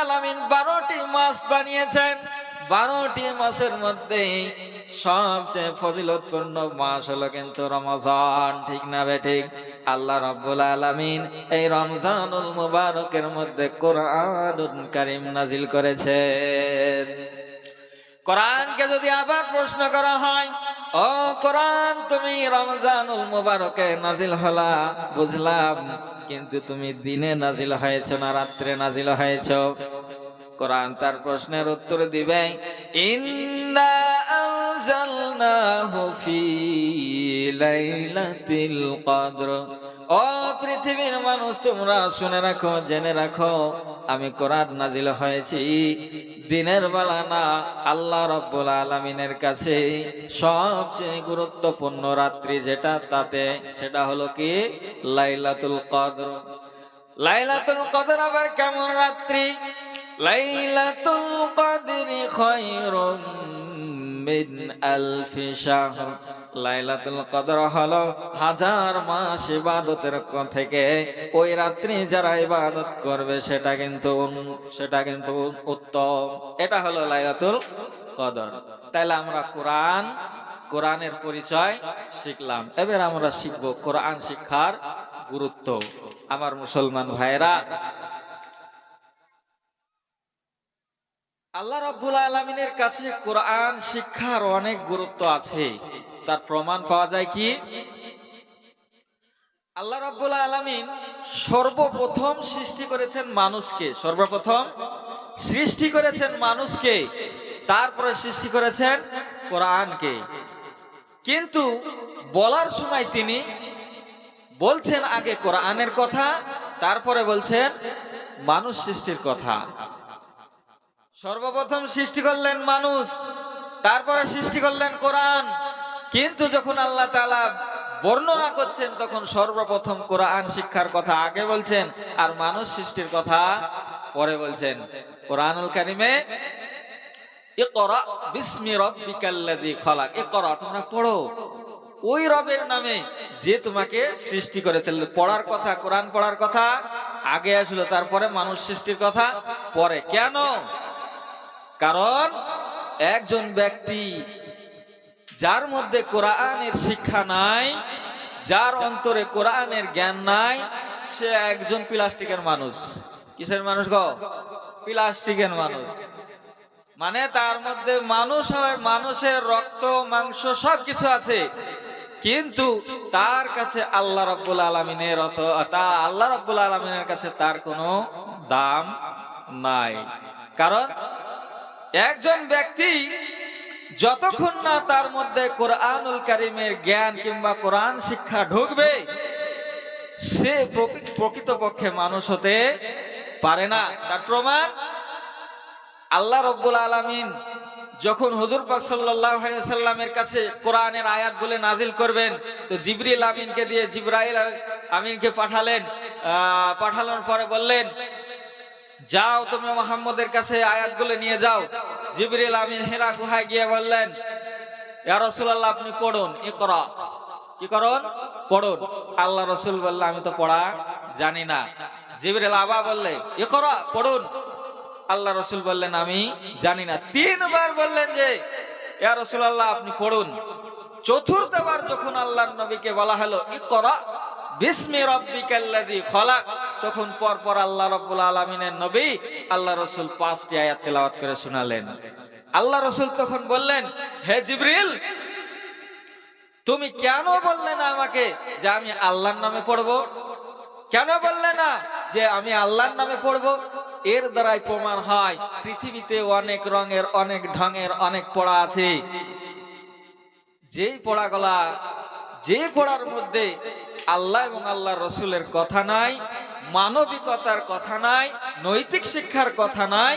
আলামিন 12টি মাস বানিয়েছেন। 12টি মাসের মধ্যে সবচেয়ে ফজিলতপূর্ণ মাস হলো কিন্তু রমজান, ঠিক না বেঠিক? আল্লাহ রাব্বুল আলামিন এই রমজানুল মুবারকের মধ্যে কোরআনুল কারীম নাজিল করেছেন। কোরআনকে যদি আবার প্রশ্ন করা হয়, ও কোরআন তুমি রমজানুল মুবারকে নাজিল হলা বুঝলাম, কিন্তু তুমি দিনে নাজিল হয়েছ না রাত্রে নাজিল হয়েছ? কোরআন তার প্রশ্নের উত্তর দিবে, ইন্না আনজালনাহু ফি লাইলাতিল কদর। ও পৃথিবীর মানুষ তোমরা শুনে রাখো, জেনে রাখো, আমি কোরআন নাজিল হয়েছি দিনের বেলা না, আল্লাহ রাব্বুল আলামিনের কাছে সবচেয়ে গুরুত্বপূর্ণ রাত্রি যেটা, তাতে সেটা হলো কি লাইলাতুল কদর। লাইলাতুল কদর আবার কেমন রাত্রি? লাইলাতুল কদরি খায়রুম মিন আলফি শাহর। লাইলাতুল কদর হলো 1000 মাস ইবাদতের থেকে ওই রাত্রি যারা ইবাদত করবে সেটা কিন্তু উত্তম। এটা হলো লাইলাতুল কদর। তাইলে আমরা কোরআনের পরিচয় শিখলাম। এবার আমরা শিখব কোরআন শিক্ষার গুরুত্ব। আমার মুসলমান ভাইরা, আল্লাহ রাব্বুল আলামিনের কাছে কোরআন শিক্ষার অনেক গুরুত্ব আছে। তার প্রমাণ পাওয়া যায় কি? আল্লাহ রাব্বুল আলামিন সর্বপ্রথম সৃষ্টি করেছেন মানুষকে, সর্বপ্রথম সৃষ্টি করেছেন মানুষকে, তারপরে সৃষ্টি করেছেন কোরআনকে। কিন্তু বলার সময় তিনি বলছেন আগে কোরআনের কথা, তারপরে বলছেন মানুষ সৃষ্টির কথা। সর্বপ্রথম সৃষ্টি করলেন মানুষ, তারপরে সৃষ্টি করলেন কোরআন। কিন্তু যখন আল্লাহ তাআলা বর্ণনা করছেন তখন সর্বপ্রথম কোরআন শিক্ষার কথা আগে বলছেন আর মানুষ সৃষ্টির কথা পরে বলছেন। কোরআনুল কারীমে ইকরা বিসমি রাব্বিকাল্লাযী খালাক, ইকরা তোমরা পড়ো ওই রবের নামে যে তোমাকে সৃষ্টি করেছিল। পড়ার কথা, কোরআন পড়ার কথা আগে আসলো, তারপরে মানুষ সৃষ্টির কথা পরে। কেন? কারণ একজন ব্যক্তি যার মধ্যে কোরআনের শিক্ষা নাই, যার অন্তরে কোরআনের জ্ঞান নাই, সে একজন প্লাস্টিকের মানুষ। কিসের মানুষ গো? প্লাস্টিকের মানুষ। মানে তার মধ্যে মানুষ হয়, মানুষের রক্ত মাংস সবকিছু আছে, কিন্তু তার কাছে আল্লাহ রাব্বুল আলামিনের আল্লাহ রাব্বুল আলামিনের কাছে তার কোনো দাম নাই। কারণ একজন ব্যক্তি যতক্ষণ না তার মধ্যে কোরআনুল কারীমের জ্ঞান কিংবা কোরআন শিক্ষা ঢুকবে, সে প্রকৃতপক্ষে মানুষ হতে পারে না। তার প্রমাণ আল্লাহ রাব্বুল আলামিন যখন হুজুর পাক সাল্লাল্লাহু আলাইহি ওয়াসাল্লামের কাছে কোরআনের আয়াতগুলো নাজিল করবেন, তো জিবরিল আমিনকে দিয়ে জিবরাইল আমিনকে পাঠানোর পরে বললেন, যাও তুমি মুহাম্মদের কাছে আয়াতগুলো নিয়ে যাও। জিবরিল আমিন হিরা গুহায় গিয়ে বললেন, ইয়া রাসূলুল্লাহ আপনি পড়ুন, ইকরা। কি করুন? পড়ুন। আল্লাহ রাসূল বললেন, আমি তো পড়া জানি না। জিবরিল আবার বললে, ইকরা, পড়ুন। আল্লাহ রাসূল বললেন, আমি জানি না। 3 বার বললেন যে ইয়া রাসূলুল্লাহ আপনি পড়ুন। চতুর্থবার যখন আল্লাহর নবীকে বলা হলো ইকরা বিসমি রাব্বিকাল্লাযী খালাক, তখন পরপর আল্লাহ রাব্বুল আলামিনের নবী আল্লাহ রাসূল 5টি আয়াত তেলাওয়াত করে শোনালেন। আল্লাহ রাসূল তখন বললেন, হে জিবরিল, তুমি কেন বললে না আমাকে যে আমি আল্লাহর নামে পড়বো? কেন বললে না যে আমি আল্লাহর নামে পড়বো? এর দ্বারাই প্রমাণ হয় পৃথিবীতে অনেক রঙের, অনেক ঢঙের অনেক পড়া আছে। যে পড়ার মধ্যে আল্লাহ এবং আল্লাহর রাসূলের কথা নাই, মানবিকতার কথা নাই, নৈতিক শিক্ষার কথা নাই,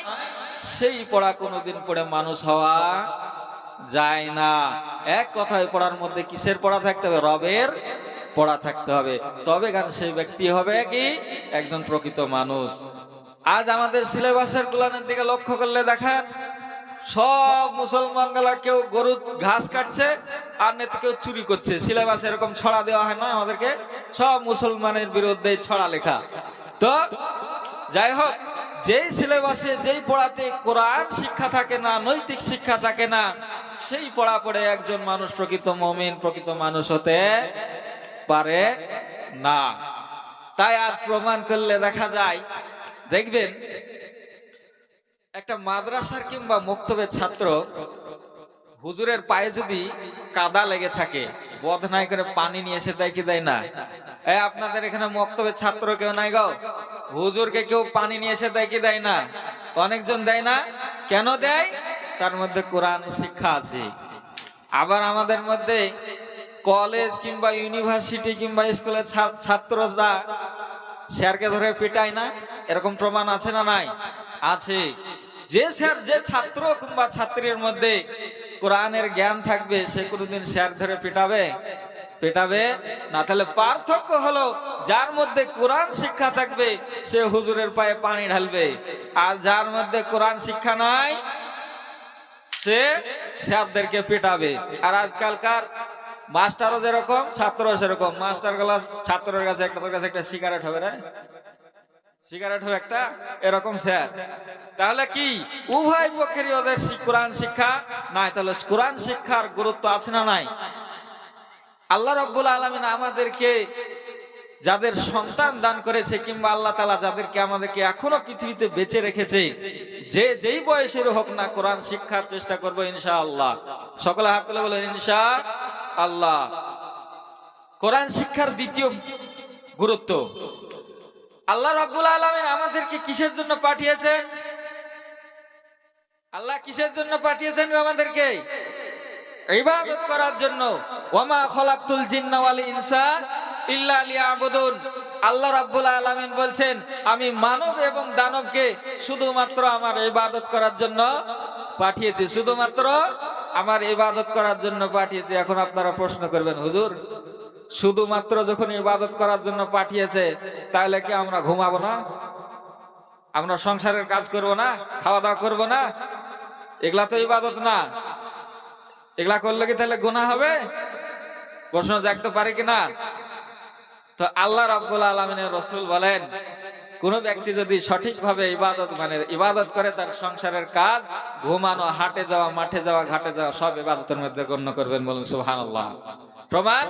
সেই পড়া কোনোদিন পড়ে মানুষ হওয়া যায় না। এক কথায় পড়ার মধ্যে কিসের পড়া থাকতে হবে? রবের পড়া থাকতে হবে। তবে গান সেই ব্যক্তি হবে কি একজন প্রকৃত মানুষ। আজ আমাদের সিলেবাসের গুলানের দিকে লক্ষ্য করলে দেখেন, সব মুসলমান গুলা কেউ গরু ঘাস কাটছে আর নেতে কেউ চুরি করছে। সিলেবাস এরকম ছড়া দেওয়া হয় না আমাদেরকে, সব মুসলমানের বিরুদ্ধে ছড়া লেখা। তো যাই হোক, যেই সিলেবাসে যেই পড়াতে কোরআন শিক্ষা থাকে না, নৈতিক শিক্ষা থাকে না, সেই পড়া পড়ে একজন মানুষ প্রকৃত মুমিন, প্রকৃত মানুষ হতে পারে না। তাই আর প্রমাণ করলে দেখা যায়, দেখবেন একটা মাদ্রাসার কিংবা মক্তবের ছাত্র হুজুরের পায়ে যদি কাদা লেগে থাকে, বদনাই করে পানি নিয়ে এসে দেয় কি দেয় না? আপনাদের এখানে মক্তবের ছাত্র কেউ নাই গো, হুজুরকে কেউ পানি নিয়ে এসে দেয় কি দেয় না? অনেকজন দেয় না। কেন দেয়? তার মধ্যে কোরআন শিক্ষা আছে। আবার আমাদের মধ্যে কলেজ কিংবা ইউনিভার্সিটি কিংবা স্কুলের ছাত্ররা স্যারকে ধরে পিটায় না, এরকম প্রমাণ আছে না নাই? আছে। যে স্যার, যে ছাত্র কিংবা ছাত্রীর মধ্যে কোরআনের জ্ঞান থাকবে সে কোনোদিন স্যার ধরে পিটাবে? পিটাবে না। তাহলে পার্থক্য হলো, যার মধ্যে কোরআন শিক্ষা থাকবে সে হুজুরের পায়ে পানি ঢালবে, আর যার মধ্যে কোরআন শিক্ষা নাই সে স্যারদেরকে পিটাবে। আর আজকালকার মাস্টারও যেরকম ছাত্রও সেরকম। মাস্টার ক্লাস ছাত্রের কাছে একটা সিগারেট হবে রে, সিগারেট হবে একটা, এরকম স্যার। তাহলে কি উভয় পক্ষেরই ওদের কোরআন শিক্ষা নাই? তাহলে কোরআন শিক্ষার গুরুত্ব আছে না নাই? আল্লাহ রাব্বুল আলামিন আমাদেরকে যাদের সন্তান দান করেছে, কিংবা আল্লাহ তাআলা যাদেরকে আমাদেরকে এখনো পৃথিবীতে বেঁচে রেখেছে, যে যেই বয়সের হোক না, কোরআন শিক্ষার চেষ্টা করবো ইনশাআল্লাহ। সকলে হাত তুলে বলেন ইনশাআল্লাহ। কোরআন শিক্ষার দ্বিতীয় গুরুত্ব, আল্লাহ রাব্বুল আলামিন আমাদেরকে কিসের জন্য পাঠিয়েছেন? আল্লাহ কিসের জন্য পাঠিয়েছেন আমাদেরকে? ইবাদত করার জন্য। ওয়ামা খলাকতুল জিন্না ওয়াল ইনসা ইল্লা লিয়াবুদুন। আল্লাহ রাব্বুল আলামিন বলছেন, আমি মানব এবং দানবকে শুধুমাত্র আমার ইবাদত করার জন্য পাঠিয়েছি, শুধুমাত্র আমার ইবাদত করার জন্য পাঠিয়েছি। এখন আপনারা প্রশ্ন করবেন, হুজুর শুধুমাত্র যখন ইবাদত করার জন্য পাঠিয়েছে, তাহলে কি আমরা ঘুমাবো না? আমরা সংসারের কাজ করব না? খাওয়া দাওয়া করব না? এগুলা তো ইবাদত না। এগুলা করলে কি তাহলে গুনাহ হবে? প্রশ্ন জাগতে পারে কিনা? তো আল্লাহ রাব্বুল আলামিনের রাসূল বলেন, কোন ব্যক্তি যদি সঠিকভাবে ইবাদত করে, তার সংসারের কাজ, ঘুমানো, হাটে যাওয়া, মাঠে যাওয়া, ঘাটে যাওয়া সব ইবাদতের মধ্যে গণ্য করবেন। বলুন সুবহানাল্লাহ। প্রমাণ,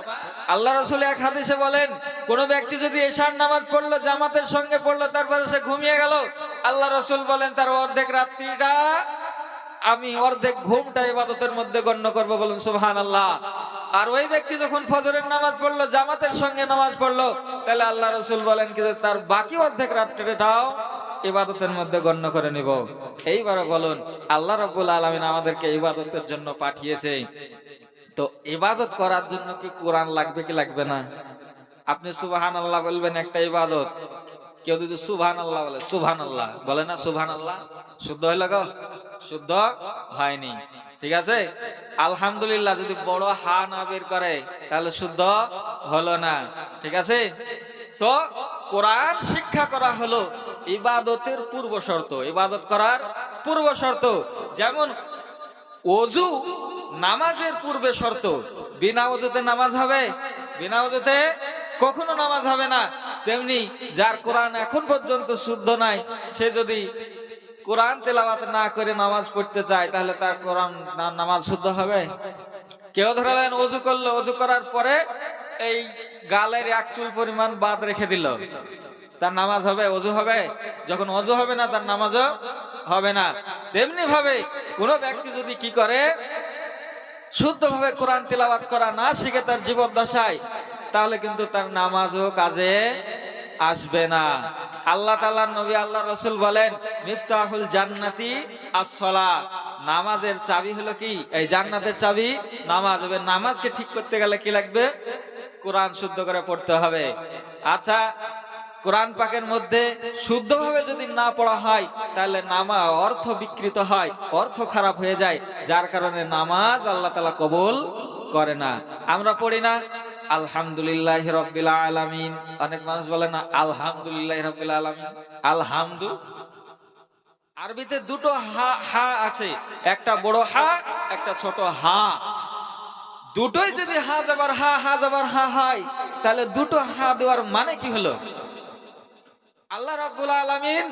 আল্লাহ রাসূল এক হাদিসে বলেন, কোন ব্যক্তি যদি এশার নামাজ পড়লো, জামাতের সঙ্গে পড়লো, তারপরে সে ঘুমিয়ে গেল, আল্লাহ রাসূল বলেন তার অর্ধেক রাত্রিটা আমি, অর্ধেক ঘুমটা ইবাদতের মধ্যে গণ্য করব। বলুন সুবহানাল্লাহ। আর ওই ব্যক্তি যখন ফজরের নামাজ পড়লো, জামাতের সঙ্গে নামাজ পড়লো, তাহলে আল্লাহ রাসূল বলেন কি তার বাকি অর্ধেক রাত্রিটাও ইবাদতের মধ্যে গণ্য করে নিব। এইবারে বলুন, আল্লাহ রাব্বুল আলামিন আমাদেরকে ইবাদতের জন্য পাঠিয়েছে, তো ইবাদত করার জন্য কি কোরআন লাগবে কি লাগবে না? আপনি সুবহানাল্লাহ বলবেন, একটা ইবাদত। কেউ যদি সুবহানাল্লাহ বলে, সুবহানাল্লাহ বলে না, সুবহানাল্লাহ শুদ্ধ হইল গো? শুদ্ধ হয়নি। ঠিক আছে। আলহামদুলিল্লাহ যদি বড় হা না বের করে, তাহলে শুদ্ধ হলো না। ঠিক আছে। তো কোরআন শিক্ষা করা হলো ইবাদতের পূর্ব শর্ত, ইবাদত করার পূর্ব শর্ত। যেমন ওযু নামাজের পূর্বে শর্ত। বিনা ওযুতে নামাজ হবে? বিনা ওযুতে কখনো নামাজ হবে না। তেমনি যার কোরআন এখন পর্যন্ত শুদ্ধ নাই, সে যদি কোরআন তেলাওয়াত না করে নামাজ পড়তে চায়, তাহলে তার কোরআন নামাজ শুদ্ধ হবে? কেউ ধরলেন ওযু করলো, ওযু করার পরে এই গালের এক চুল পরিমাণ বাদ রেখে দিল, তার নামাজ হবে? ওযু হবে? যখন ওযু হবে না, তার নামাজও হবে না। তেমনি ভাবে কোন ব্যক্তি যদি কি করে, শুদ্ধভাবে কোরআন তেলাওয়াত করা না শিখে তার জীবদ্দশায়, তাহলে কিন্তু তার নামাজও কাজে আসবে না। আল্লাহ তাআলার নবী আল্লাহ রাসূল বলেন, মিফতাহুল জান্নাতি আস-সালাত। নামাজের চাবি হলো কি? এই জান্নাতের চাবি নামাজ। হবে নামাজকে ঠিক করতে গেলে কি লাগবে? কোরআন শুদ্ধ করে পড়তে হবে। আচ্ছা, কোরআন পাকের মধ্যে শুদ্ধভাবে যদি না পড়া হয়, তাহলে নামাজ অর্থ বিকৃত হয়, অর্থ খারাপ হয়ে যায়, যার কারণে নামাজ আল্লাহ তাআলা কবুল করে না। আমরা পড়ি না আলহামদুলিল্লাহি রাব্বিল আলামিন, অনেক মানুষ বলে না আলহামদুলিল্লাহি রাব্বিল আলামিন। আলহামদু আরবিতে দুটো হা আছে, একটা বড় হা, একটা ছোট হা। দুটোই যদি হা যাবার হা, হা যাবার হা হয়, তাহলে দুটো হা দেওয়ার মানে কি হলো? আল্লাহ রাব্বুল আলামিন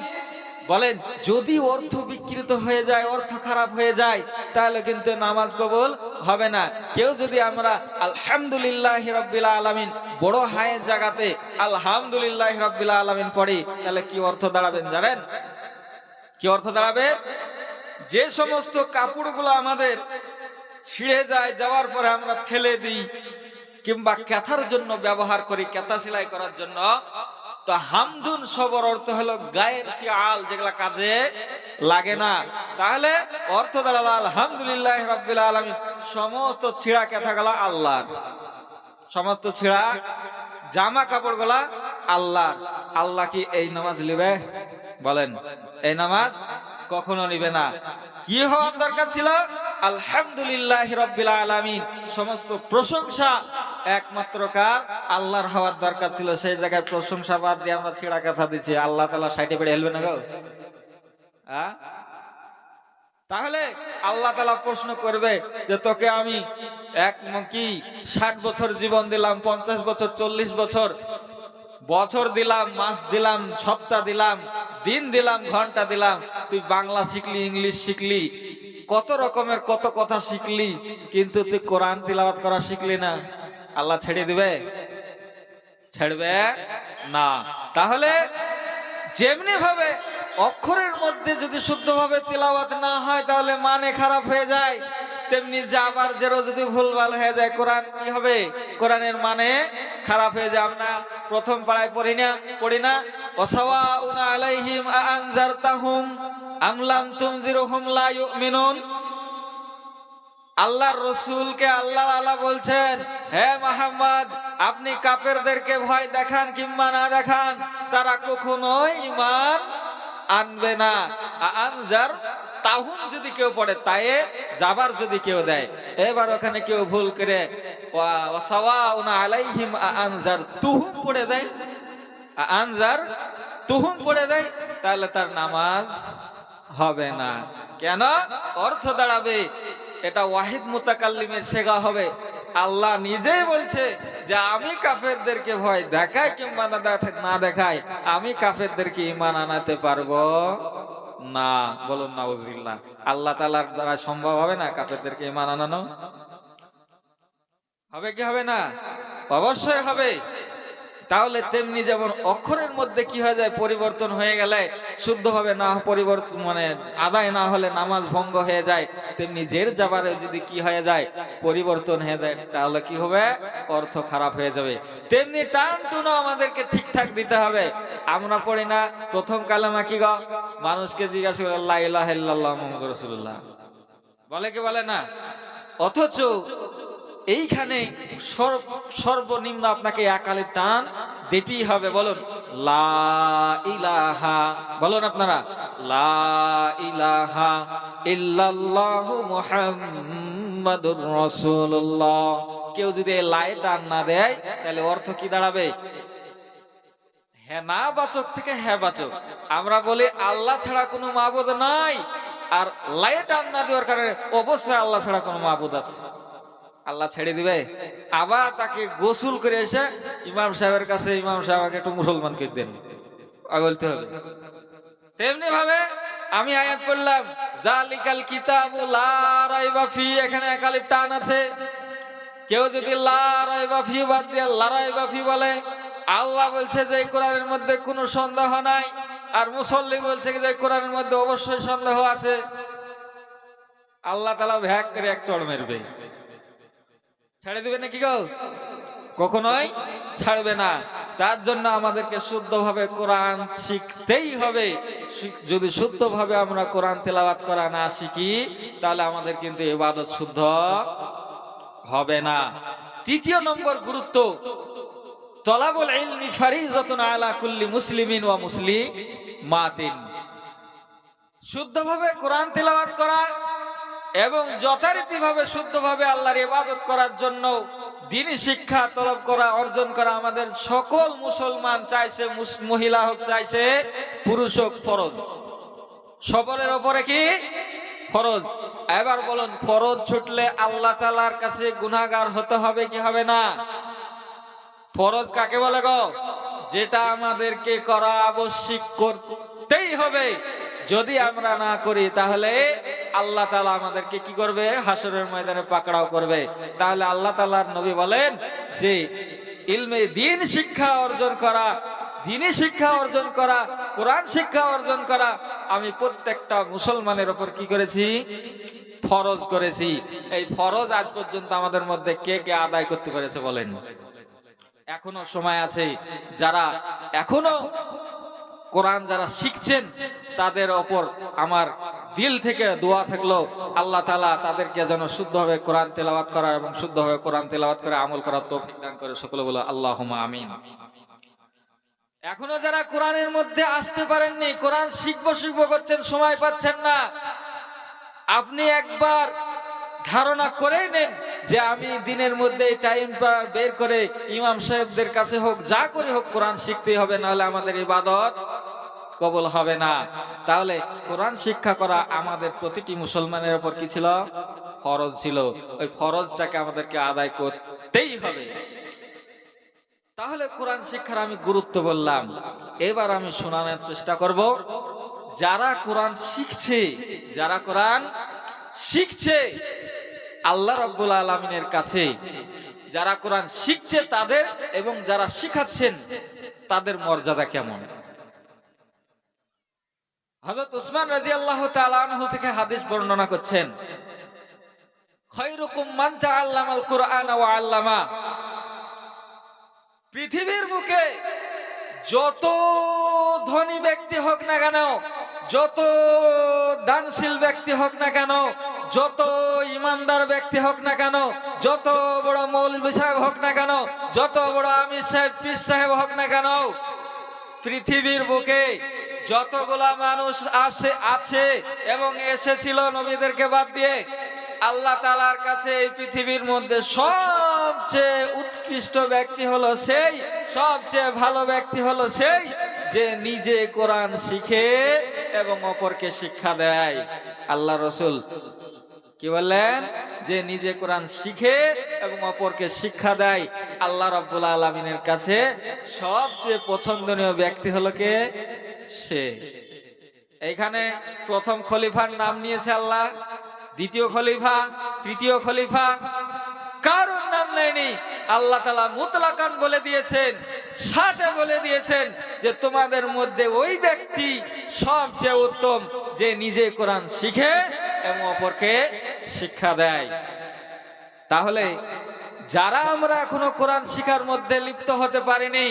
বলেন যদি অর্থ বিকৃত হয়ে যায়, অর্থ খারাপ হয়ে যায়, তাহলে কিন্তু নামাজ কবুল হবে না। কেউ যদি আমরা আলহামদুলিল্লাহ রাব্বিল আলামিন বড় হায়ের জায়গাতে আলহামদুলিল্লাহ রাব্বিল আলামিন পড়ি, তাহলে কি অর্থ দাঁড়াবেন জানেন? কি অর্থ দাঁড়াবে? যে সমস্ত কাপড়গুলো আমাদের ছিঁড়ে যায়, যাওয়ার পরে আমরা ফেলে দিই কিংবা কাঁথার জন্য ব্যবহার করি, কাঁথা সেলাই করার জন্য, তো হামদুন সবর অর্থ হলো গায়ের ফিআল, যেগুলা কাজে লাগে না। তাহলে অর্থ দাঁড়ালো আলহামদুলিল্লাহ রাব্বিল আলামিন, সমস্ত ছিঁড়া কাঁথাগুলা আল্লাহর, সমস্ত ছিঁড়া জামা কাপড়গুলা আল্লাহর। আল্লাহ কি এই নামাজ নিবে? বলেন, এই নামাজ কখনো নিবে না। কি হওয়ার দরকার ছিল? আলহামদুলিল্লাহ রাব্বিল আলামিন, সমস্ত প্রশংসা একমাত্র কার? আল্লাহর হওয়ার দরকার ছিল। সেই জায়গায় প্রশংসা বাদ দিয়ে আমরা ছিঁড়া কথা দিচ্ছি। আল্লাহ তাআলা সাইডে বেড়ে হেলবে না গো? তাহলে আল্লাহ তাআলা প্রশ্ন করবে যে তোকে আমি 60 বছর জীবন দিলাম, 50 বছর, 40 বছর, বছর দিলাম, মাস দিলাম, সপ্তাহ দিলাম, দিন দিলাম, ঘন্টা দিলাম, তুই বাংলা শিখলি, ইংলিশ শিখলি, কত রকমের কত কথা শিখলি, কিন্তু তুই কোরআন তিলাওয়াত করা শিখলি না। আল্লাহ ছেড়ে দিবে? ছাড়বে না। তাহলে যেমনি ভাবে অক্ষরের মধ্যে যদি শুদ্ধভাবে তিলাওয়াত না হয় তাহলে মানে খারাপ হয়ে যায়, তেমনি জাবার জেরো যদি ভুলভাল হয়ে যায়, কোরআন কি হবে? কোরআনের মানে খারাপ হয়ে যায়। আমরা প্রথম পাড়ায় পড়ি না ওয়াসাওয়াউন আলাইহিম আনজারতাহুম আম লাম তুনজিরহুম লা ইউমিনুন। আল্লাহর রাসূলকে আল্লাহ বলছেন, হে মুহাম্মদ, আপনি কাফেরদেরকে ভয় দেখান কিংবা না দেখান, তারা কখনোই ঈমান আনবে না। আনজার তাহুম যদি কেউ পড়ে, তায়ে যাবার যদি কেউ দেয়, এবার ওখানে কেউ ভুল করে ওয়াসাওয়াউন আলাইহিম আনজার তুহুম পড়ে দেয়, আনজার তুহুম পড়ে দেয়, তাহলে তার নামাজ হবে না। কেন? অর্থ দাঁড়াবে এটা ওয়াহিদ মুতাকাল্লিমের সেগা হবে। আল্লাহ নিজেই বলছে যে আমি কাফেরদেরকে ভয় দেখাই কিংবা না দেখাই, আমি কাফেরদেরকে ঈমান আনাতে পারবো না। বলুন নাউজুবিল্লাহ। আল্লাহ তাআলার দ্বারা সম্ভব হবে না কাফেরদেরকে ঈমান আনানো? হবে কি হবে না? অবশ্যই হবে। তাহলে তেমনি যেমন অক্ষরের মধ্যে কি হয়ে যায়, পরিবর্তন হয়ে গেলে শুদ্ধভাবে না পরিবর্তন মানে আদায় না হলে নামাজ ভঙ্গ হয়ে যায়, তেমনি জের জাবারে যদি কি হয়ে যায়, পরিবর্তন হয়ে যায়, তাহলে কি হবে? অর্থ খারাপ হয়ে যাবে। তেমনি টান টুনো আমাদেরকে ঠিকঠাক দিতে হবে। আমরা পড়ি না প্রথম কালেমা কি গো? মানুষকে জিজ্ঞাসা করে লা ইলাহা ইল্লাল্লাহ মুহাম্মাদুর রাসূলুল্লাহ বলে কি বলে না? অথচ এইখানে সর্বনিম্ন আপনাকে এক আলিফ টান দিতেই হবে। বলুন লা ইলাহা, বলুন আপনারা লা ইলাহা ইল্লাল্লাহু মুহাম্মাদুর রাসূলুল্লাহ। কেউ যদি লাই টান না দেয় তাহলে অর্থ কি দাঁড়াবে? হ্যাঁ না বাচক থেকে হ্যাঁ বাচক। আমরা বলি আল্লাহ ছাড়া কোনো মাবুদ নাই, আর লাই টান না দেওয়ার কারণে অবশ্যই আল্লাহ ছাড়া কোনো মাবুদ আছে। আল্লাহ ছেড়ে দিবে? আবার তাকে গোসল করে এসে ইমাম সাহেবের কাছে, ইমাম সাহেবকে একটু মুসলমানকে দেন, বলতে হবে। তেমনি ভাবে আমি আয়াত পড়লাম যালিকাল কিতাবু লা রাইবা ফি, এখানে এক আলিফ টান আছে। কেউ যদি লা রাইবা ফি বাদ দিয়ে লা রাইবা ফি বলে, আল্লাহ বলছে যে কোরআনের মধ্যে কোনো সন্দেহ নাই, আর মুসল্লি বলছে যে কোরআনের মধ্যে অবশ্যই সন্দেহ আছে। আল্লাহ তাআলা ভ্যাক করে এক চড় মারবে। ছেড়ে দিবে নাকি গো? কখনোই ছাড়বে না। তার জন্য আমাদেরকে শুদ্ধভাবে কোরআন শিখতেই হবে। যদি শুদ্ধভাবে আমরা কোরআন তেলাওয়াত করা না শিখি, তাহলে আমাদের কিন্তু ইবাদত শুদ্ধ হবে না। তৃতীয় নম্বর গুরুত্ব, তলাবুল ইলমি ফারিজাতুন আলা কুল্লি মুসলিমিন ওয়া মুসলিমাতিন। শুদ্ধভাবে কোরআন তেলাওয়াত করা এবং যথারীতিভাবে শুদ্ধভাবে আল্লাহর ইবাদত করার জন্য দ্বীনি শিক্ষা তলব করা, অর্জন করা আমাদের সকল মুসলমান, চাইছে মহিলা হোক চাইছে পুরুষ হোক, ফরজ। সকলের উপরে কি ফরজ? এবার বলুন, ফরজ ছুটলে আল্লাহ তাআলার কাছে গুনাহগার হতে হবে কি হবে না? ফরজ কাকে বলে গো? যেটা আমাদেরকে করা আবশ্যক করতেই হবে। যদি আমরা না করি তাহলে আল্লাহ তাআলা আমাদেরকে কি করবে? হাসরের ময়দানে পাকড়াও করবে। তাহলে আল্লাহ তাআলার নবী বলেন যে ইলমে দ্বীন শিক্ষা অর্জন করা, দ্বীনি শিক্ষা অর্জন করা, কোরআন শিক্ষা অর্জন করা আমি প্রত্যেকটা মুসলমানের উপর কি করেছি? ফরজ করেছি। এই ফরজ আজ পর্যন্ত আমাদের মধ্যে কে কে আদায় করতে পেরেছে বলেন? এখনো সময় আছে। যারা এখনো কোরআন যারা শিখছেন তাদের ওপর আমার দিল থেকে দোয়া থাকলো, আল্লাহ তাআলা তাদেরকে যেন শুদ্ধভাবে কোরআন তেলাওয়াত করা এবং শুদ্ধভাবে কোরআন তেলাওয়াত করে আমল করার তৌফিক দান করে। সকলে বলো আল্লাহুম্মা আমিন। এখনো যারা কোরআনের মধ্যে আসতে পারেননি, কোরআন শিখবো করছেন, সময় পাচ্ছেন না, আপনি একবার ধারণা করে নেন যে আমি দিনের মধ্যে টাইম বের করে ইমাম সাহেবদের কাছে হোক, যা করে হোক কোরআন শিখতেই হবে, নাহলে আমাদের ইবাদত কবুল হবে না। তাহলে কোরআন শিক্ষা করা আমাদের প্রতিটি মুসলমানের উপর কি ছিল? ফরজ ছিল। ওই ফরজটাকে আমাদেরকে আদায় করতেই হবে। তাহলে কোরআন শিক্ষার আমি গুরুত্ব বললাম। এবার আমি শোনানোর চেষ্টা করব যারা কোরআন শিখছে, যারা কোরআন শিখছে আল্লাহ রাব্বুল আলামিনের কাছে, যারা কোরআন শিখছে তাদের এবং যারা শিখাচ্ছেন তাদের মর্যাদা কেমন। হযরত উসমান রাদিয়াল্লাহু তাআলা আনহু থেকে হাদিস বর্ণনা করছেন, খায়রুকুম মান তাআল্লামাল কুরআনা ওয়া আল্লামা। পৃথিবীর বুকে যত ধনী ব্যক্তি হোক না কেন, যত দানশীল ব্যক্তি হোক না কেন, যত ইমানদার ব্যক্তি হোক না কেন, যত বড় মৌলভী সাহেব হোক না কেন, যত বড় আমির সাহেব, পীর সাহেব হোক না কেন, পৃথিবীর বুকে যতগুলা মানুষ আছে এবং এসেছিল নবীদেরকে বাদ দিয়ে, আল্লাহ তাআলার কাছে এই পৃথিবীর মধ্যে সবচেয়ে উৎকৃষ্ট ব্যক্তি হলো সেই, সবচেয়ে ভালো ব্যক্তি হলো সেই যে নিজে কোরআন শিখে এবং অপরকে শিক্ষা দেয়। আল্লাহ রাসূল কি বললেন? যে নিজে কোরআন শিখে এবং অপরকে শিক্ষা দেয়। আল্লাহ রাব্বুল আলামিনের কাছে সবচেয়ে পছন্দনীয় ব্যক্তি হলো কে? সে। এখানে প্রথম খলিফার নাম নিয়েছে আল্লাহ, দ্বিতীয় খলিফা, তৃতীয় খলিফা, কারোর নাম নেয়নি। আল্লাহ তাআলা মুতলাকান বলে দিয়েছেন, সাথে বলে দিয়েছেন যে তোমাদের মধ্যে ওই ব্যক্তি সবচেয়ে উত্তম যে নিজে কোরআন শিখে এবং অপরকে শিক্ষা দেয়। তাহলে যারা আমরা এখনো কোরআন শিখার মধ্যে লিপ্ত হতে পারিনি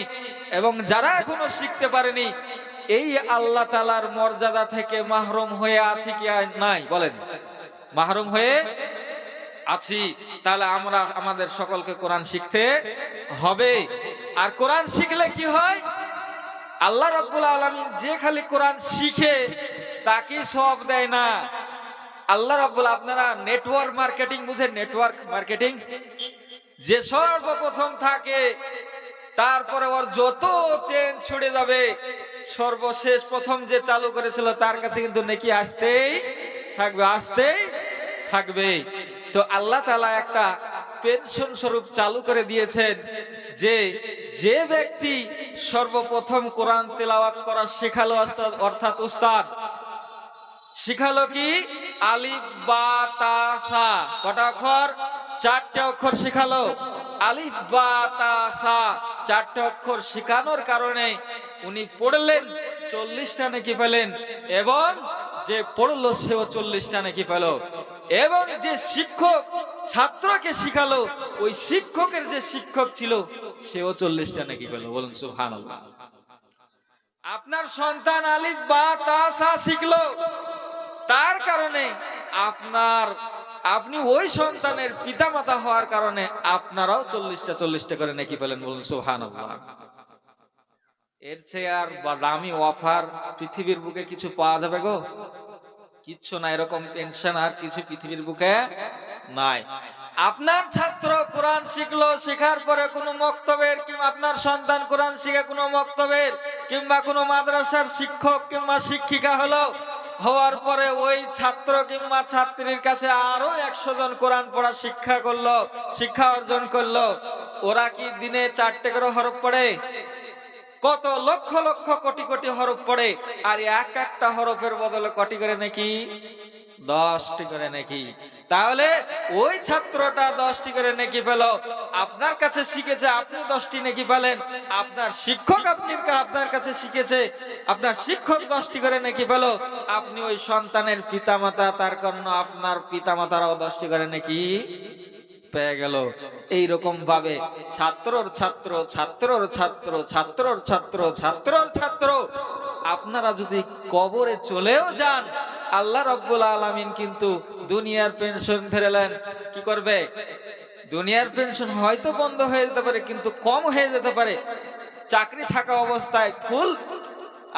এবং যারা এখনো শিখতে পারিনি, এই আল্লাহ তাআলার মর্যাদা থেকে মাহরুম হয়ে আছি কি নাই? বলেন, মাহরুম হয়ে আছি। তাহলে আমরা আমাদের সকলকে কোরআন শিখতে হবে। আর কোরআন শিখলে কি হয়? আল্লাহ রাব্বুল আলামিন যে খালি কোরআন শিখে তাকে সওয়াব দেয় না। আল্লাহ রাব্বুল, আপনারা নেটওয়ার্ক মার্কেটিং বুঝেন? নেটওয়ার্ক মার্কেটিং, যে সর্বপ্রথম থাকে তারপরে ওর যত চেন ছুড়ে যাবে, সর্বশেষ প্রথম যে চালু করেছিল তার কাছে কিন্তু নেকি আসতেই থাকবে, আসতেই থাকবে। তো আল্লাহ তাআলা একটা পেনশন স্বরূপ চালু করে দিয়েছেন যে যে ব্যক্তি সর্বপ্রথম কোরআন তেলাওয়াত করা শেখালো, অর্থাৎ উস্তাদ শিখালো কি? আলিফ বা তা সা, কটা অক্ষর? 4টে অক্ষর শিখালো। আলিফ বা তা সা 4টে অক্ষর শিখানোর কারণে উনি পড়লেন, 40টা নেকি পেলেন, এবং যে পড়লো সেও 40টা নেকি পেল। এবং যে শিক্ষক ছাত্রকে শিখালো, ওই শিক্ষকের যে শিক্ষক ছিল সেও 40টা নেকি পেল। বলুন সুবহানাল্লাহ। আপনার সন্তান আলিফ বা তা সা শিখলো, তার কারণে আপনি ওই সন্তানের পিতামাতা হওয়ার কারণে আপনারাও 40টা করে নেকি পেলেন। বলুন সুবহানাল্লাহ। এর চেয়ে আর দামি অফার পৃথিবীর বুকে কিছু পাওয়া যাবে গো? কিচ্ছু না। এরকম টেনশন আর কিছু পৃথিবীর বুকে নাই। আপনার ছাত্র কোরআন শিখলো, শেখার পরে কোনো মক্তবের কিংবা আপনার সন্তান কোরআন শিখে কোনো মক্তবের কিংবা কোনো মাদ্রাসার শিক্ষক কিংবা শিক্ষিকা হলো, হওয়ার পরে ওই ছাত্র কিংবা ছাত্রীর কাছে আরো 100 জন কোরআন পড়া শিক্ষা অর্জন করলো। ওরা কি দিনে 4টে করে হরফ পড়ে? কত লক্ষ লক্ষ কোটি কোটি হরফ পড়ে, আর এক একটা হরফের বদলে কটি করে নাকি? 10টি করে নাকি। তাহলে ওই ছাত্রটা 10টি করে নেকি পেল, আপনার কাছে শিখেছে, আপনি 10টি নেকি পেলেন। আপনার শিক্ষক আপনার কাছে শিখেছে, আপনার শিক্ষক 10টি করে নেকি পেল। আপনি ওই সন্তানের পিতামাতা, তার কারণ আপনার পিতামাতারাও 10টি করে নেকি পেয়ে গেল। এইরকম ভাবে ছাত্রর ছাত্র, ছাত্রর ছাত্র, ছাত্রর ছাত্র, ছাত্রর ছাত্র, আপনারা যদি কবরে চলেও যান, আল্লাহ রাব্বুল আলামিন কিন্তু দুনিয়ার পেনশন ফেরালেন। কি করবে? দুনিয়ার পেনশন হয়তো বন্ধ হয়ে যেতে পারে, কিন্তু কম হয়ে যেতে পারে। চাকরি থাকা অবস্থায় ফুল,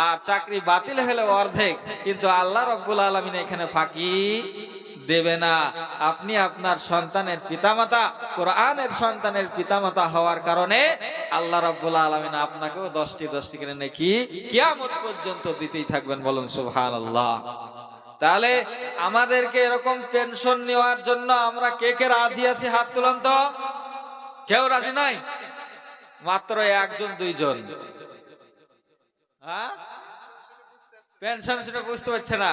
আর চাকরি বাতিল হলে অর্ধেক, কিন্তু আল্লাহ রাব্বুল আলামিন এখানে ফাঁকি দেবে না। আপনি আপনার সন্তানের পিতামাতা, কোরআনের সন্তানের পিতামাতা হওয়ার কারণে আল্লাহ রাব্বুল আলামিন আপনাকেও 10টি করে নেকি কিয়ামত পর্যন্ত দিতেই থাকবেন। বলুন সুবহানাল্লাহ। তাহলে আমাদেরকে এরকম পেনশন নেওয়ার জন্য আমরা কে কে রাজি আছি? হাত তুলুন তো। কেউ রাজি নাই? মাত্র 1 2 জন। হ্যাঁ, পেনশন সেটা বুঝতে পারছে না,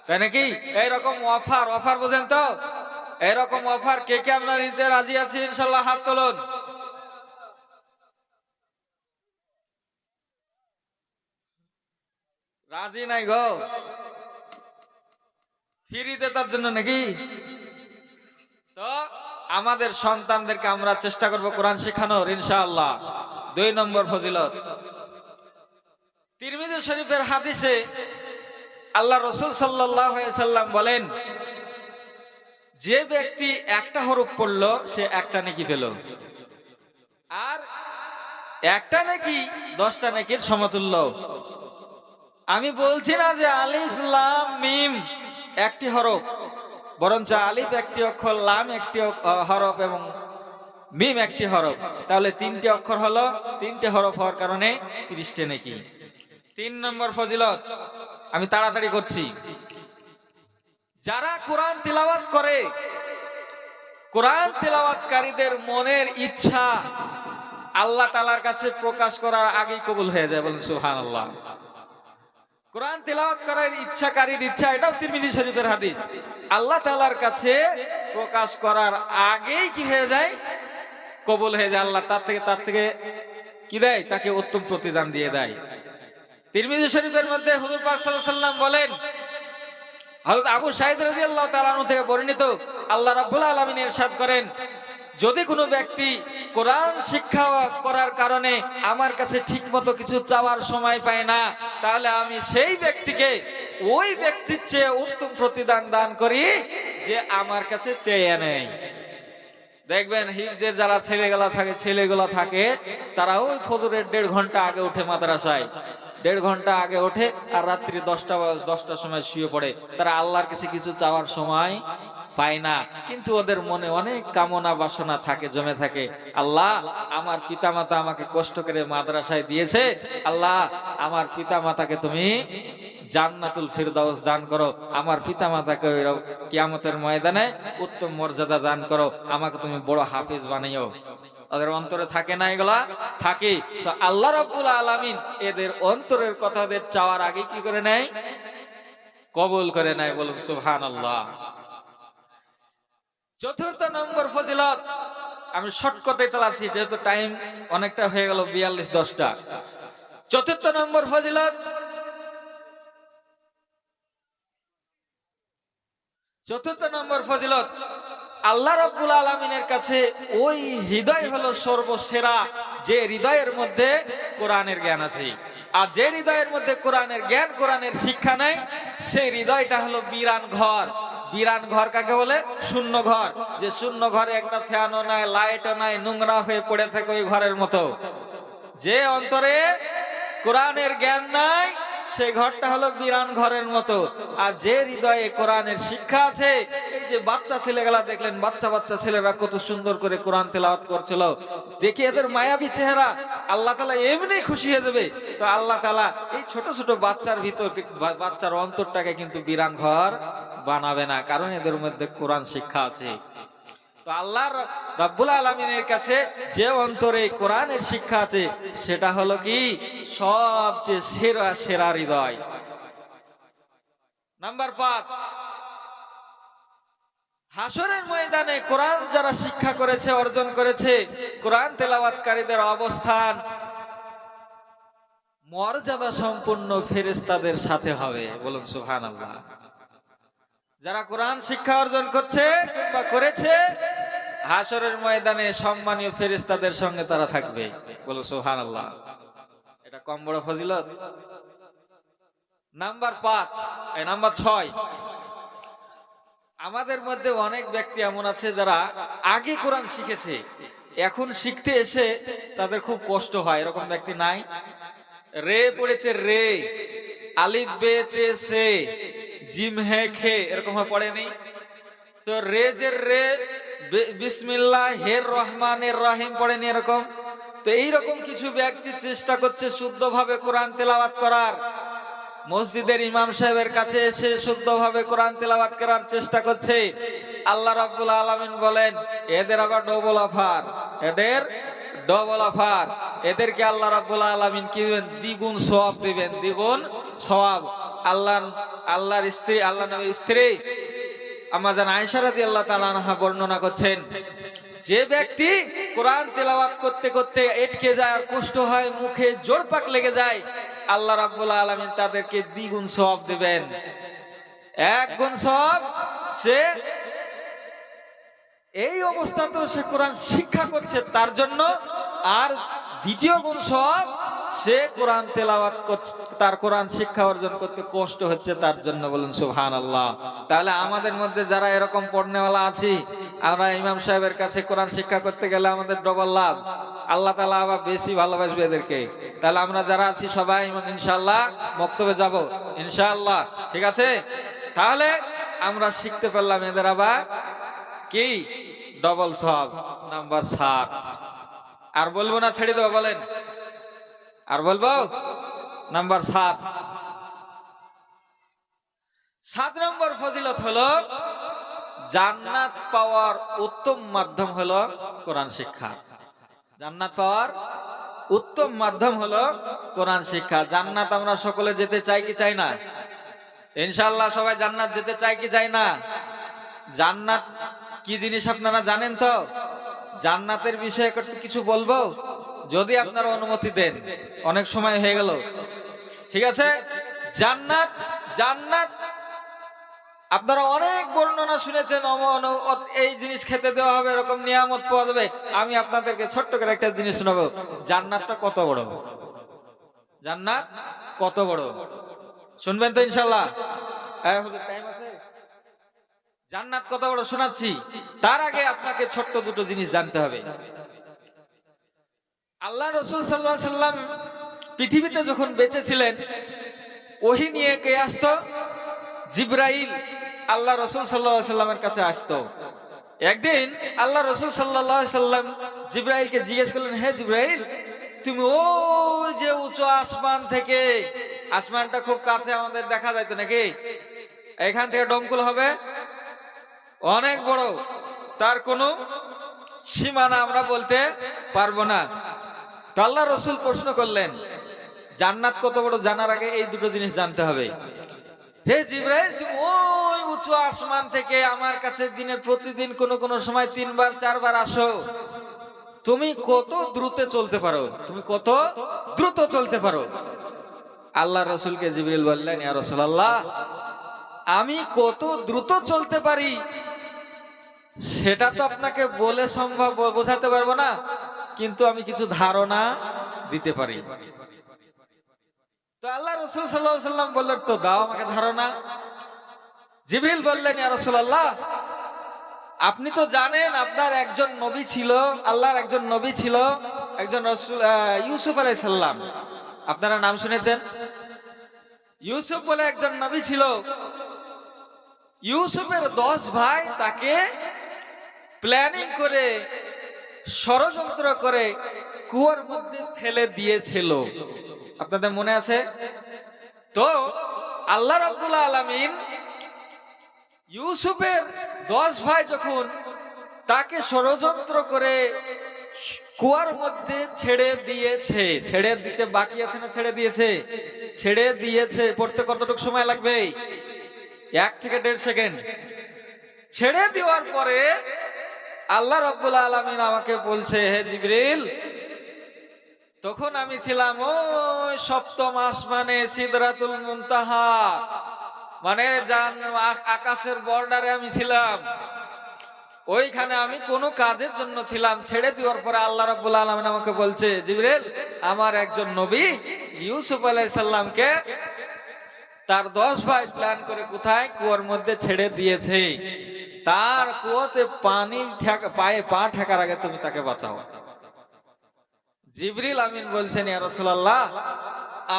তাই নাকি? এইরকম অফার বুঝেন তো? এরকম অফার কে কে আমরা নিতে রাজি আছি? ইনশাল্লাহ হাত তুলুন। রাজি নাই গো? ফ্রিতে তার জন্য নাকি? তো আমাদের সন্তানদেরকে আমরা চেষ্টা করব কোরআন শেখানোর, ইনশাআল্লাহ। 2 নম্বর ফজিলত, তিরমিজি শরীফের হাদিসে আল্লাহ রাসূল সাল্লাল্লাহু আলাইহি সাল্লাম বলেন, যে ব্যক্তি একটা হরফ পড়লো সে একটা নেকি পেল, আর একটা নেকি 10টা নেকির সমতুল্য। আমি বলছি না যে আলিফ লাম মিম একটি হরফ, বরঞ্চ আলিফ একটি অক্ষর, লাম একটি হরফ এবং মিম একটি হরফ। তাহলে 3টি অক্ষর হলো, 3টে হরফ হওয়ার কারণে 30টা নেকি। 3 নম্বর ফজিলত, আমি তাড়াতাড়ি করছি। যারা কোরআন তিলাওয়াত করে, কোরআন তিলাওয়াতকারীদের মনের ইচ্ছা আল্লাহ তাআলার কাছে প্রকাশ করার আগেই কবুল হয়ে যায়। বলুন সুবহানাল্লাহ। কোরআন তিলাওয়াত করার ইচ্ছাকারীর ইচ্ছা, এটাও তিরমিজি শরীফের হাদিস, আল্লাহ তাআলার কাছে প্রকাশ করার আগেই কি হয়ে যায়? কবুল হয়ে যায়। আল্লাহ তার থেকে কি দেয়? তাকে উত্তম প্রতিদান দিয়ে দেয়। তিরমিজি শরীফের মধ্যে হুজুর পাক সাল্লাল্লাহু আলাইহি সাল্লাম বলেন, হযরত আবু সাঈদ রাদিয়াল্লাহু তাআলা আনহু থেকে বর্ণিত, আল্লাহ রাব্বুল আলামিন ইরশাদ করেন, যদি কোনো ব্যক্তি কোরআন শিক্ষা করার কারণে আমার কাছে ঠিকমতো কিছু চাওয়ার সময় পায় না, তাহলে আমি সেই ব্যক্তিকে ওই ব্যক্তির চেয়ে উত্তম প্রতিদান দান করি যে আমার কাছে চেয়ে নেয়। দেখবেন হিফজের যারা ছেলেগুলা থাকে তারা ওই ফজরের 1.5 ঘন্টা আগে উঠে মাদ্রাসায়, 1.5 ঘন্টা আগে ওঠে, আর রাত্রি 10টার সময় শুয়ে পড়ে। তারা আল্লাহর কাছে কিছু চাওয়ার সময় পায় না, কিন্তু ওদের মনে অনেক কামনা বাসনা থাকে, জমে থাকে। আল্লাহ, আমার পিতামাতা আমাকে কষ্ট করে মাদ্রাসায় দিয়েছে, আল্লাহ আমার পিতামাতাকে তুমি জান্নাতুল ফিরদাউস দান করো, আমার পিতামাতাকে কিয়ামতের ময়দানে উত্তম মর্যাদা দান করো, আমাকে তুমি বড় হাফেজ বানাইও। ওদের অন্তরে থাকে না? এগুলা থাকে। তো আল্লাহ রাব্বুল আলামিন এদের অন্তরের কথাদের চাওয়ার আগে কি করে নেয়? কবুল করে নেয়। বলুন সুবহানাল্লাহ। 4র্থ নম্বর ফজিলত, আমি শর্টকাটে চালাচ্ছি যেহেতু টাইম অনেকটা হয়ে গেল, 42-10টা। 4র্থ নম্বর ফজিলত, 4র্থ নম্বর ফজিলত, আল্লাহ রাব্বুল আলামিনের কাছে ওই হৃদয় হলো সর্বসেরা যে হৃদয়ের মধ্যে কোরআনের জ্ঞান আছে। আর যে হৃদয়ের মধ্যে কোরআনের জ্ঞান, কোরআনের শিক্ষা নাই, সেই হৃদয়টা হলো বিরান ঘর। বিরান ঘর কাকে বলে? শূন্য ঘর। যে শূন্য ঘরে একটা ফ্যানও নাই, লাইটও নাই, নোংরা হয়ে পড়ে থাকে ওই ঘরের মতো। যে অন্তরে কোরআনের জ্ঞান নাই, সেই ঘরটা হলো বিরান ঘরের মতো। আর যে হৃদয়ে কোরআনের শিক্ষা আছে, এই যে বাচ্চা ছেলেগুলা দেখলেন, বাচ্চা ছেলেরা কত সুন্দর করে কোরআন তেলাওয়াত করছিল, দেখে এদের মায়াবী চেহারা, আল্লাহ তাআলা এমনি খুশি হয়ে যাবে। তো আল্লাহ তাআলা এই ছোট ছোট বাচ্চার ভিতর, বাচ্চার অন্তরটাকে কিন্তু বিরান ঘর বানাবে না, কারণ এদের মধ্যে কোরআন শিক্ষা আছে। তো তো আল্লাহ রাব্বুল আলামিনের কাছে যে অন্তরে কোরআনের শিক্ষা আছে সেটা হলো কি সবচেয়ে সেরা সেরা হৃদয়। নাম্বার 5, হাসরের ময়দানে কোরআন যারা শিক্ষা করেছে, অর্জন করেছে, কোরআন তেলাওয়াতকারীদের অবস্থান মর্যাদা সম্পন্ন ফেরেশতাদের সাথে হবে। বলুন সুবহানাল্লাহ। যারা কোরআন শিক্ষা অর্জন করছে কিংবা করেছে, হাসরের ময়দানে সম্মানীয় ফেরেশতাদের সঙ্গে তারা থাকবে। বলুন সুবহানাল্লাহ। এটা কম বড় ফজিলত? নাম্বার 6, আমাদের মধ্যে অনেক ব্যক্তি এমন আছে যারা আগে কোরআন শিখেছে, এখন শিখতে এসে তাদের খুব কষ্ট হয়। এরকম ব্যক্তি নাই? রে পড়েছে রে, আলিফ বে তে সে, জিম হে খে, এরকম পড়েনি তো? রে যে রে, বিসমিল্লাহ হের রহমানের রহিম পড়েনি এরকম? তো এইরকম কিছু ব্যক্তি চেষ্টা করছে শুদ্ধভাবে কোরআন তেলাওয়াত করার, মসজিদের ইমাম সাহেবের কাছে এসে শুদ্ধভাবে কোরআন তেলাওয়াত করার চেষ্টা করছে। আল্লাহ রাব্বুল আলামিন বলেন এদের আবার ডবল অফার, এদেরকে আল্লাহ রাব্বুল আলামিন কি দিবেন? দ্বিগুণ সওয়াব দিবেন, দ্বিগুণ সওয়াব। আল্লাহর স্ত্রী, আল্লাহ নবীর স্ত্রী আম্মা জান আয়েশা রাদিয়াল্লাহু তাআলা আনহা বর্ণনা করছেন, যে ব্যক্তি কোরআন তেলাওয়াত করতে করতে আটকে যায় আর কষ্ট হয়, মুখে জোড়পাক লেগে যায়, আল্লাহ রাব্বুল আলামিন তাদেরকে দ্বিগুণ সওয়াব দিবেন। 1 গুণ সওয়াব সে এই অবস্থাতেও সে কোরআন শিক্ষা করছে তার জন্য, আর 2 গুণ সওয়াব সে কোরআন তেলাওয়াত করছে, তার কোরআন শিক্ষা অর্জন করতে কষ্ট হচ্ছে তার জন্য। বলুন সুবহানাল্লাহ। তাহলে আমাদের মধ্যে যারা এরকম পড়নেওয়ালা আছি, আমরা ইমাম সাহেবের কাছে কোরআন শিক্ষা করতে গেলে আমাদের ডবল লাভ, আল্লাহ তাআলা আবার বেশি ভালোবাসবে এদেরকে। তাহলে আমরা যারা আছি সবাই ইনশাআল্লাহ মক্তবে যাব ইনশাআল্লাহ, ঠিক আছে? তাহলে আমরা শিখতে পারলাম, এদের আবার কি ডবল সওয়াব। নাম্বার 7, আর বলবো না, ছেড়ে দেবো? বলেন আর বলবো? নাম্বার 7 নম্বর ফজিলত হলো জান্নাত পাওয়ার উত্তম মাধ্যম হলো কোরআন শিক্ষা। জান্নাত পাওয়ার উত্তম মাধ্যম হলো কোরআন শিক্ষা। জান্নাত আমরা সকলে যেতে চাই কি চাই না? ইনশাআল্লাহ সবাই জান্নাত যেতে চাই কি চাই না? জান্নাত কি জিনিস আপনারা জানেন তো? জান্নাতের বিষয়ে একটু কিছু বলবো, যদি আপনারা অনুমতি দেন। অনেক সময় হয়ে গেল, ঠিক আছে? জান্নাত আপনারা অনেক বর্ণনা শুনেছেন, এই জিনিস খেতে দেওয়া হবে, এরকম নিয়ামত পাওয়া যাবে। আমি আপনাদেরকে ছোট্ট করে একটা জিনিস শোনাবো। জান্নাতটা কত বড়? জান্নাত কত বড় শুনবেন তো ইনশাআল্লাহ? টাইম আছে? জান্নাত কত বড় শোনাচ্ছি। তার আগে আপনাকে ছোট্ট 2 জিনিস জানতে হবে। আল্লাহ রাসূল সাল্লাল্লাহু আলাইহি সাল্লাম পৃথিবীতে যখন বেঁচে ছিলেন, ওহী নিয়ে কে আসতো? জিবরাইল আল্লাহ রাসূল সাল্লাল্লাহু আলাইহি সাল্লামের কাছে আসতো। একদিন আল্লাহ রাসূল সাল্লাল্লাহু আলাইহি সাল্লাম জিবরাইলকে জিজ্ঞেস করলেন, হে জিবরাইল, তুমি ওই যে উঁচু আসমান থেকে, আসমানটা খুব কাছে আমাদের দেখা যায় তো নাকি? এখান থেকে ডমকুল হবে অনেক বড়, তার কোনো সীমানা আমরা বলতে পারবো না। তো আল্লাহ রাসূল প্রশ্ন করলেন, জান্নাত কত বড় জানার আগে এই 2 জিনিস জানতে হবে। হে জিবরাইল, তুমি ওই উঁচু আসমান থেকে আমার কাছে দিনের প্রতিদিন কোন সময় 3 বার 4 বার আসো, তুমি কত দ্রুত চলতে পারো? তুমি কত দ্রুত চলতে পারো? আল্লাহ রাসূলকে জিবরাইল বললেন, ইয়া রাসূলুল্লাহ, আমি কত দ্রুত চলতে পারি সেটা তো আপনাকে বলে সম্ভব বোঝাতে পারবো না, কিন্তু আমি কিছু ধারণা দিতে পারি। তো আল্লাহ রাসূল সাল্লাল্লাহু আলাইহি সাল্লাম বললেন, তো দাও আমাকে ধারণা। জিবরিল বললেন, ইয়া রাসূলুল্লাহ, আপনি তো জানেন আপনার একজন নবী ছিল, আল্লাহর একজন নবী ছিল, একজন রাসূল ইউসুফ আলাইহিস সালাম। আপনারা নাম শুনেছেন? ইউসুফ বলে একজন নবী ছিল। ইউসুফের 10 ভাই তাকে প্ল্যানিং করে, ষড়যন্ত্র করে কুয়োর মধ্যে ফেলে দিয়েছিল। আপনাদের মনে আছে তো? আল্লাহ রাব্বুল আলামিন ইউসুফের 10 ভাই যখন তাকে ষড়যন্ত্র করে কুয়ার মধ্যে ছেড়ে দিয়েছে। ছেড়ে দিতে বাকি আছে না ছেড়ে দিয়েছে? ছেড়ে দিয়েছে। পড়তে কতটুকু সময় লাগবে? 1 থেকে 1.5 সেকেন্ড। ছেড়ে দেওয়ার পরে আল্লাহ রাব্বুল আলামিন আমাকে বলছে, হে জিবরিল, তখন আমি ছিলাম ওই 7ম আসমানে সিদরাতুল মুনতাহা, মানে আকাশের বর্ডারে আমি ছিলাম। ওইখানে আমি কোন কাজের জন্য ছিলাম। ছেড়ে দেওয়ার পরে আল্লাহ রাব্বুল আলামিন আমাকে বলছে, জিবরিল, আমার একজন নবী ইউসুফ আলাইহিস সালামকে তার 10 ভাই প্ল্যান করে কোথায়? কুয়ার মধ্যে ছেড়ে দিয়েছে। তার কুয়াতে পানি পায়ে পা ঠেকার আগে তুমি তাকে বাঁচাও। জিবরিল আমিন বলছেন, ইয়া রাসূলুল্লাহ,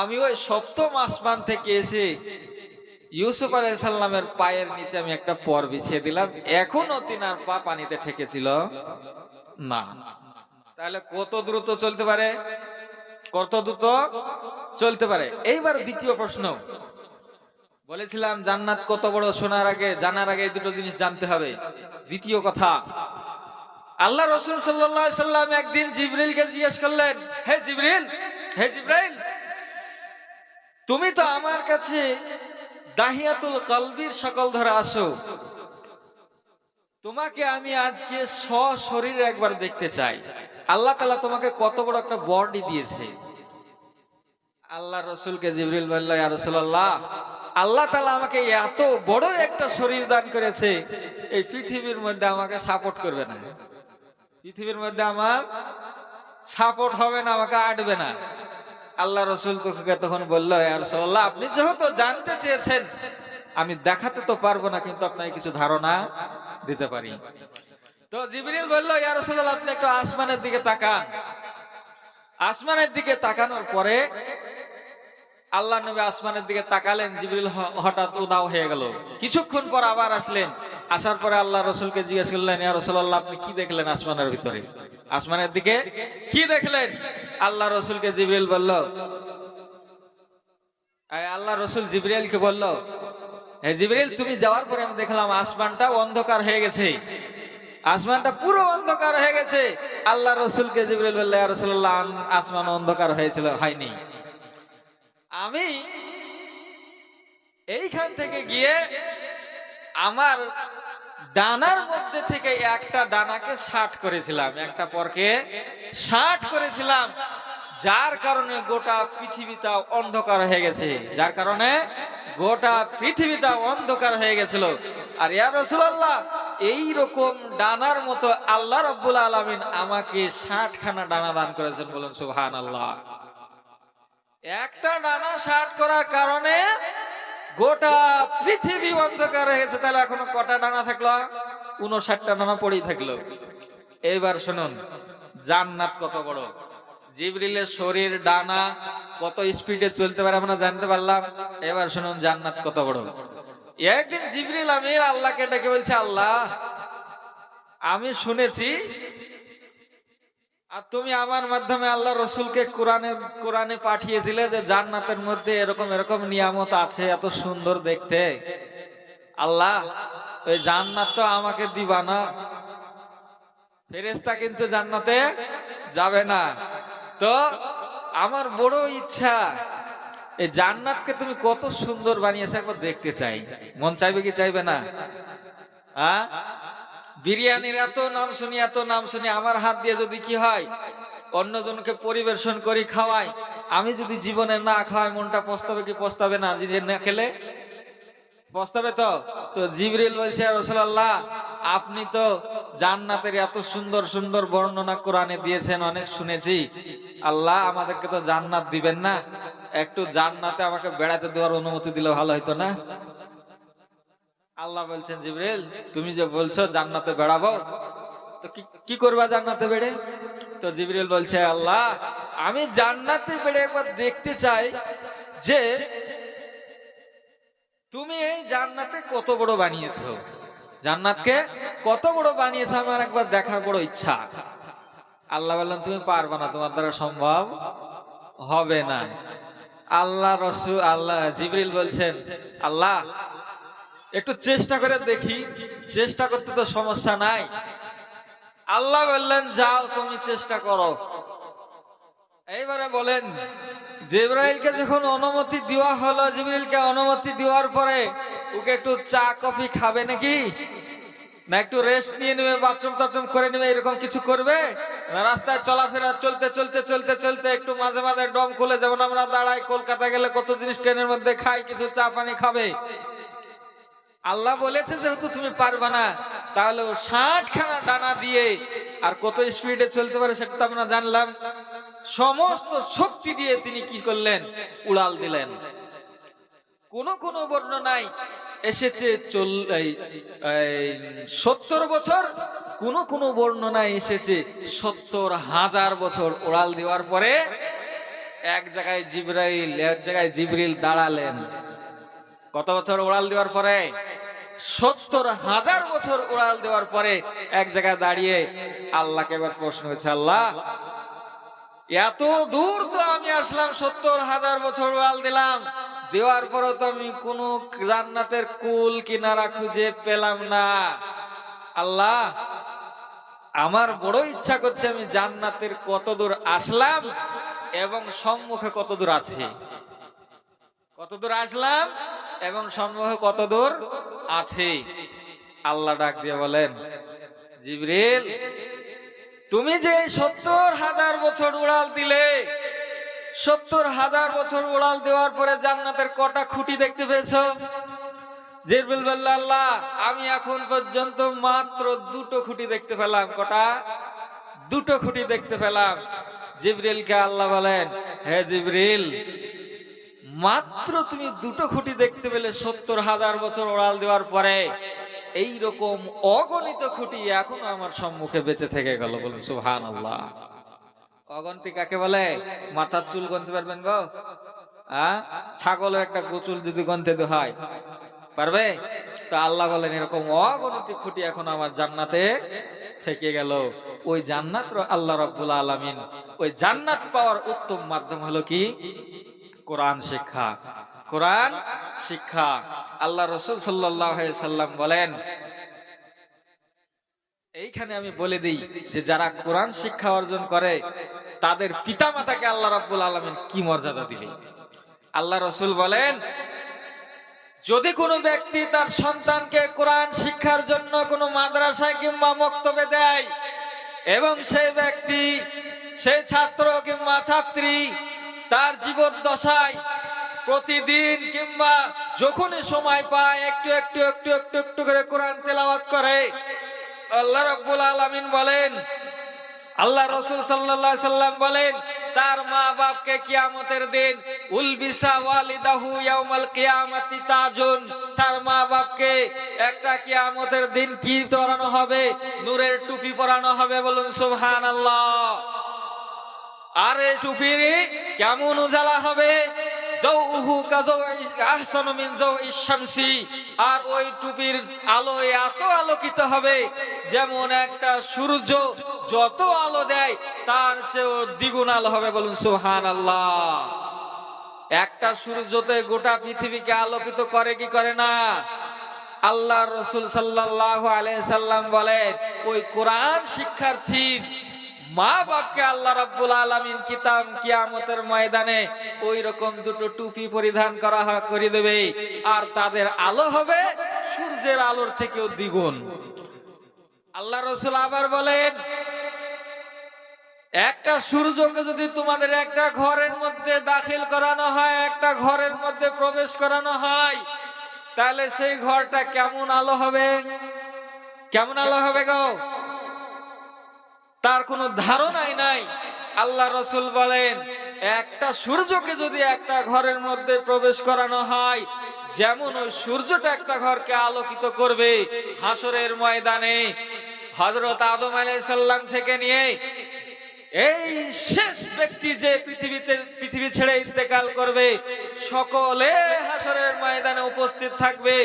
আমি ওই 7ম আসমান থেকে এসে ইউসুফ আলাইহিস সালামের পায়ের নিচে আমি একটা পর বিছিয়ে দিলাম, এখনো তিনার পা পানিতে ঠেকেছিল না। তাহলে কত দ্রুত চলতে পারে? কত দ্রুত চলতে পারে? এইবার দ্বিতীয় প্রশ্ন, বলেছিলাম জান্নাত কত বড় জানার আগে এই দুটো জিনিস জানতে হবে। দ্বিতীয় কথা, আল্লাহ রাসূল সাল্লাল্লাহু আলাইহি সাল্লাম একদিন জিবরিলকে জিজ্ঞেস করলেন, হে জিবরাইল, তুমি তো আমার কাছে দাহিয়াতুল কলবির সকল ধরে আসো, তোমাকে আমি আজকে সশরীরে একবার দেখতে চাই। আল্লাহ তাআলা তোমাকে কত বড় একটা বডি দিয়েছে। আল্লাহ রাসূলকে জিবরিল বলল, ইয়া রাসূলুল্লাহ, আল্লাহ তাআলা আমাকে এত বড় একটা শরীর দান করেছে, এই পৃথিবীর মধ্যে আমাকে সাপোর্ট করবে না, পৃথিবীর মধ্যে আমার সাপোর্ট হবে না, আমাকে আটবে না। আল্লাহ রাসূল তখন বলল, ইয়া রাসূলুল্লাহ, আপনি যেহেতু জানতে চেয়েছেন, আমি দেখাতে তো পারবো না, কিন্তু আপনাকে কিছু ধারণা দিতে পারি। তো জিবরিল বলল, ইয়া রাসূলুল্লাহ, আপনি একটু আসমানের দিকে তাকান। আসমানের দিকে তাকানোর পরে আল্লাহ নবী আসমানের দিকে তাকালেন, জিবরিল হঠাৎ উধাও হয়ে গেল। কিছুক্ষণ পর আবার আসলেন। আসার পরে আল্লাহ রাসূলকে জিজ্ঞেস করলেন, ইয়া রাসূলুল্লাহ, আপনি কি দেখলেন আসমানের ভিতরে? আসমানের দিকে কি দেখলেন? আল্লাহ রাসূলকে জিবরিল বলল, আল্লাহ রাসূল জিবরিলকে বলল, হে জিবরিল, তুমি যাওয়ার পরে আমি দেখলাম আসমানটা অন্ধকার হয়ে গেছে, আসমানটা পুরো অন্ধকার হয়ে গেছে। আল্লাহ রাসূলকে জিবরিল বলল, ইয়া রাসূলুল্লাহ, আসমান অন্ধকার হয়েছিল? হয়নি। আমি এইখান থেকে গিয়ে আমার ডানার মধ্যে থেকে একটা ডানাকে 60 করেছিলাম, একটা পরকে 60 করেছিলাম, যার কারণে গোটা পৃথিবীটা অন্ধকার হয়ে গেছে, যার কারণে গোটা পৃথিবীটা অন্ধকার হয়ে গেছিল। আর ইয়া রাসূলুল্লাহ, এই রকম ডানার মতো আল্লাহ রাব্বুল আলামিন আমাকে 60 খানা ডানা দান করেছেন। বলুন সুবহানাল্লাহ। একটা ডানা 60 করার কারণে গোটা পৃথিবী অন্ধকার হয়ে গেছে। তাহলে এখনো কটা ডানা থাকলো? 59টা ডানা পড়েই থাকলো। এইবার শুনুন, জান্নাত কত বড়। জিবরিলের শরীর ডানা কত স্পিডে চলতে পারে আমরা জানতে পারলাম। এবার শুনুন জান্নাত কত বড়। একদিন জিবরিল আমির আল্লাহকে ডেকে বলছে, আল্লাহ, আমি শুনেছি আর তুমি আমার মাধ্যমে আল্লাহ রসুলকে কোরআনে পাঠিয়েছিলে যে জান্নাতের মধ্যে এরকম এরকম নিয়ামত আছে, এত সুন্দর দেখতে। আল্লাহ, ওই জান্নাত তো আমাকে দিবা না, ফেরেশতা কিন্তু জান্নাতে যাবে না। তো আমার বড় ইচ্ছা, এই জান্নাতকে তুমি কত সুন্দর বানিয়েছো একবার দেখতে চাই। মন চাইবে কি চাইবে না? বিরিয়ানির এত নাম শুনি আমার হাত দিয়ে যদি কি হয় অন্যজনকে পরিবেশন করি, খাওয়াই, আমি যদি জীবনে না খাওয়াই মনটা পস্তাবে কি পস্তাবে না? যদি না খেলে পস্তাবে। তো জিবরিল বলছে, রাসূলুল্লাহ, আপনি তো জান্নাতের এত সুন্দর সুন্দর বর্ণনা কোরআনে দিয়েছেন, অনেক শুনেছি। আল্লাহ, আমাদেরকে তো জান্নাত দিবেন না, একটু জান্নাতে আমাকে বেড়াতে দেওয়ার অনুমতি দিলে ভালো হইতো না? আল্লাহ বলছেন, জিবরিল, তুমি যে বলছো জান্নাতে বেড়াবো, তো কি করবা জান্নাতে বেড়ে? তো জিবরিল বলছে, আল্লাহ, আমি জান্নাতে বেড়ে একবার দেখতে চাই যে তুমি এই জান্নাতে কত বড় বানিয়েছো, জান্নাতকে কত বড় বানিয়েছো, আমার একবার দেখার বড় ইচ্ছা। আল্লাহ বললেন, তুমি পারবে না, তোমার দ্বারা সম্ভব হবে না। জিবরিল বলছেন, আল্লাহ, একটু চেষ্টা করে দেখি। চেষ্টা করতে তো সমস্যা নাই, আল্লাহ বললেন যাও তুমি চেষ্টা করো। এইবারে বলেন জিবরাইলকে যখন অনুমতি দেওয়া হলো, জিবরাইলকে অনুমতি দেওয়ার পরে ওকে একটু চা কফি খাবে নাকি, না একটু রেস্ট নিয়ে নেবে, বাথরুম টাথরুম করে নেবে, এরকম কিছু করবে না? রাস্তায় চলাফেরা চলতে চলতে চলতে চলতে একটু মাঝে মাঝে ডম খুলে, যেমন আমরা দাঁড়াই কলকাতা গেলে কত জিনিস ট্রেনের মধ্যে খাই, কিছু চা পানি খাবে। আল্লাহ বলেছে যেহেতু তুমি পারবা না, তাহলে ও 60 খানা ডানা দিয়ে আর কত স্পিডে চলতে পারে সেটা তো আমরা জানলাম, সমস্ত শক্তি দিয়ে তিনি কি করলেন, উড়াল দিলেন। কোন কোন বর্ণনায় এসেছে 70 বছর, কোন কোন বর্ণনায় এসেছে 70,000 বছর উড়াল দেওয়ার পরে এক জায়গায় জিবরিল দাঁড়ালেন। কত বছর উড়াল দেওয়ার পরে? 70,000 বছর উড়াল দেওয়ার পরে এক জায়গায় দাঁড়িয়ে আল্লাহকে এবার প্রশ্ন হয়েছে, আল্লাহ এত দূর তো আমি আসলাম, 70,000 বছর উড়াল দিলাম, দেওয়ার পরও তো আমি কোন জান্নাতের কুল কিনারা খুঁজে পেলাম না। আল্লাহ আমার বড় ইচ্ছা করছে আমি জান্নাতের কত দূর আসলাম এবং সম্মুখে কত দূর আছে, কত দূর আসলাম এবং সম্মুখে কত দূর আছে। আল্লাহ ডাক দিয়ে বলেন, জিবরিল তুমি যে 70,000 বছর উড়াল দিলে, 70,000 বছর উড়াল দেওয়ার পরে জান্নাতের কটা খুঁটি দেখতে পেয়েছো? জিবরিল বলল, আল্লাহ আমি এখন পর্যন্ত মাত্র 2টো খুঁটি দেখতে পেলাম। কটা? 2টো খুঁটি দেখতে পেলাম। জিবরিলকে আল্লাহ বলেন, হে জিবরিল মাত্র তুমি 2টো খুঁটি দেখতে পেলে 70,000 বছর উড়াল দেওয়ার পরে, এই রকম অগণিত খুঁটি এখনো আমার সম্মুখে বেঁচে থেকে গেল। বলুন সুবহানাল্লাহ। অগন্তি কাকে বলে? মাথার চুল গনতে পারবেন গো? ছাগলের একটা গোচুল যদি গনতে হয় পারবে? তো আল্লাহ বলেন এরকম অগণিত খুঁটি এখন আমার জান্নাতে থেকে গেল। ওই জান্নাত আল্লাহ রাব্বুল আলামিন, ওই জান্নাত পাওয়ার উত্তম মাধ্যম হলো কি? কোরআন শিক্ষা। কোরআন শিক্ষা। আল্লাহ রাসূল সাল্লাল্লাহু আলাইহি সাল্লাম বলেন, এইখানে আমি বলে দিই যে যারা কোরআন শিক্ষা অর্জন করে তাদের পিতামাতাকে আল্লাহ রাব্বুল আলামিন কি মর্যাদা দিলেন। আল্লাহ রাসূল বলেন, যদি কোনো ব্যক্তি তার সন্তানকে কোরআন শিক্ষার জন্য কোনো মাদ্রাসায় কিংবা মক্তবে দেয় এবং সেই ব্যক্তি, সেই ছাত্র কিংবা ছাত্রী তার জীবদ্দশায় প্রতিদিন কিংবা যখনই সময় পায় একটু একটু একটু একটু একটু করে কোরআন তেলাওয়াত করে, আল্লাহ রাব্বুল আলামিন বলেন, আল্লাহ রাসূল সাল্লাল্লাহু আলাইহি সাল্লাম বলেন, তার মা বাপকে কিয়ামতের দিন উলবিসা ওয়ালিদাহু ইয়াউমাল কিয়ামাতি তাজুন, তার মা বাপকে একটা কিয়ামতের দিন কি পরানো হবে? নূরের টুপি পরানো হবে। বলুন সুবহানাল্লাহ। আর এই টুপির কেমন উজালা হবে? জাওহু কাযাওই আহসানু মিন জাওইশ শামসি, আর ওই টুপির আলো এত আলোকিত হবে যেমন একটা সূর্য যত আলো দেয় তার চেয়েও দ্বিগুণ আলো হবে। বলুন সুবহানাল্লাহ। একটা সূর্যতে গোটা পৃথিবীকে আলোকিত করে কি করে না? আল্লাহ রাসূল সাল্লাল্লাহু আলাইহি সাল্লাম বলেন, ওই কোরআন শিক্ষার্থীর মা বাপকে আল্লাহ রাব্বুল আলামিন কিয়ামতের ময়দানে ওই রকম 2টো টুপি পরিধান করে দেবে, আর তাদের আলো হবে সূর্যের আলোর থেকেও দ্বিগুণ। আল্লাহ রাসূল আবার বলেন, একটা সূর্যকে যদি তোমাদের একটা ঘরের মধ্যে দাখিল করানো হয়, একটা ঘরের মধ্যে প্রবেশ করানো হয়, তাহলে সেই ঘরটা কেমন আলো হবে? কেমন আলো হবে গো? তার কোনো ধারণাই নাই। আল্লাহ রাসূল বলেন, একটা সূর্যকে যদি একটা ঘরের মধ্যে প্রবেশ করানো হয়, যেমন ওই সূর্যটা একটা ঘরকে আলোকিত করবে, হাসরের ময়দানে হযরত আদম আলাইহিস সালাম থেকে নিয়ে এই শেষ ব্যক্তি যে পৃথিবী ছেড়ে ইন্তেকাল করবে, সকলে হাসরের ময়দানে উপস্থিত থাকবে।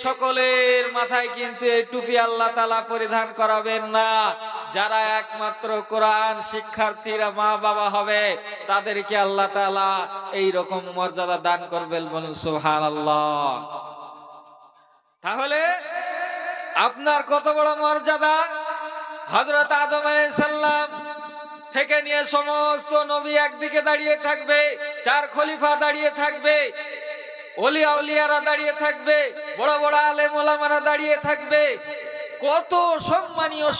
সকলের মাথায় কিন্তু এই টুপি আল্লাহ তাআলা পরিধান করাবেন না। যারা একমাত্র কোরআন শিক্ষার্থীরা মা বাবা হবে, তাদেরকে আল্লাহ তাআলা এই রকম মর্যাদা দান করবেন। বলুন সুবহানাল্লাহ। তাহলে আপনার কত বড় মর্যাদা, হযরত আদম আলাইহিস সালাম থেকে নিয়ে সমস্ত নবী একদিকে দাঁড়িয়ে থাকবে, 4 খলিফা দাঁড়িয়ে থাকবে, ওলিয়া উলিয়ারা দাঁড়িয়ে থাকবে, বড় বড় আলেম ওলামারা দাঁড়িয়ে থাকবে, কত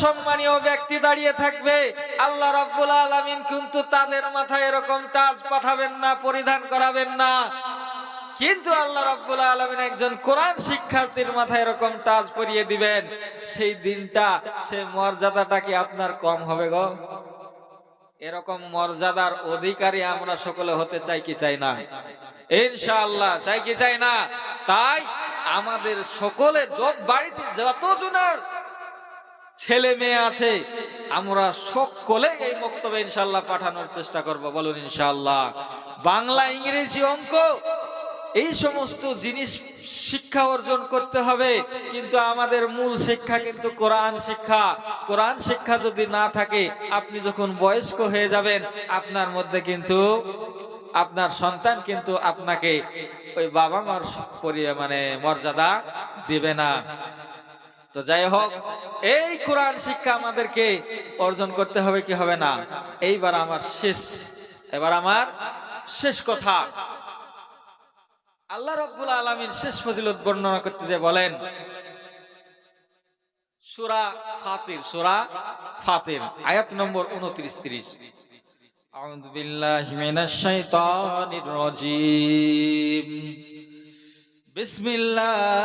সম্মানীয় ব্যক্তি দাঁড়িয়ে থাকবে। আল্লাহ রাব্বুল আলামিন কিন্তু তাদের মাথায় এরকম তাজ পাঠাবেন না, পরিধান করাবেন না, কিন্তু আল্লাহ রাব্বুল আলামিন একজন কোরআন শিক্ষার্থীর মাথায় এরকম তাজ পরিয়ে দিবেন। সেই দিনটা, সেই মর্যাদাটা কি আপনার কম হবে গো? এরকম মর্যাদার অধিকারী আমরা সকলে হতে চাই কি চাই না? ইনশাআল্লাহ চাই কি চাই না? তাই আমাদের সকলে বাড়িতে যতজনের ছেলে মেয়ে আছে আমরা সকলে এই বক্তব্য ইনশাআল্লাহ পাঠানোর চেষ্টা করব। বলুন ইনশাআল্লাহ। বাংলা, ইংরেজি, অঙ্ক এই সমস্ত জিনিস শিক্ষা অর্জন করতে হবে, কিন্তু আমাদের মূল শিক্ষা কিন্তু কোরআন শিক্ষা। কোরআন শিক্ষা যদি না থাকে, আপনি যখন বয়স্ক হয়ে যাবেন আপনার মধ্যে কিন্তু আপনার সন্তান কিন্তু আপনাকে ওই বাবা মার মর্যাদা দিবে না। তো যাই হোক, এই কোরআন শিক্ষা আমাদেরকে অর্জন করতে হবে কি হবে না? এবার আমার শেষ কথা। আল্লাহ রাব্বুল আলামিন শেষ ফজিলত বর্ণনা করতে যে বলেন, সূরা ফাতির আয়াত নম্বর 29-30। আউযু বিল্লাহি মিনাশ শাইতানির রাজীম। বিসমিল্লাহির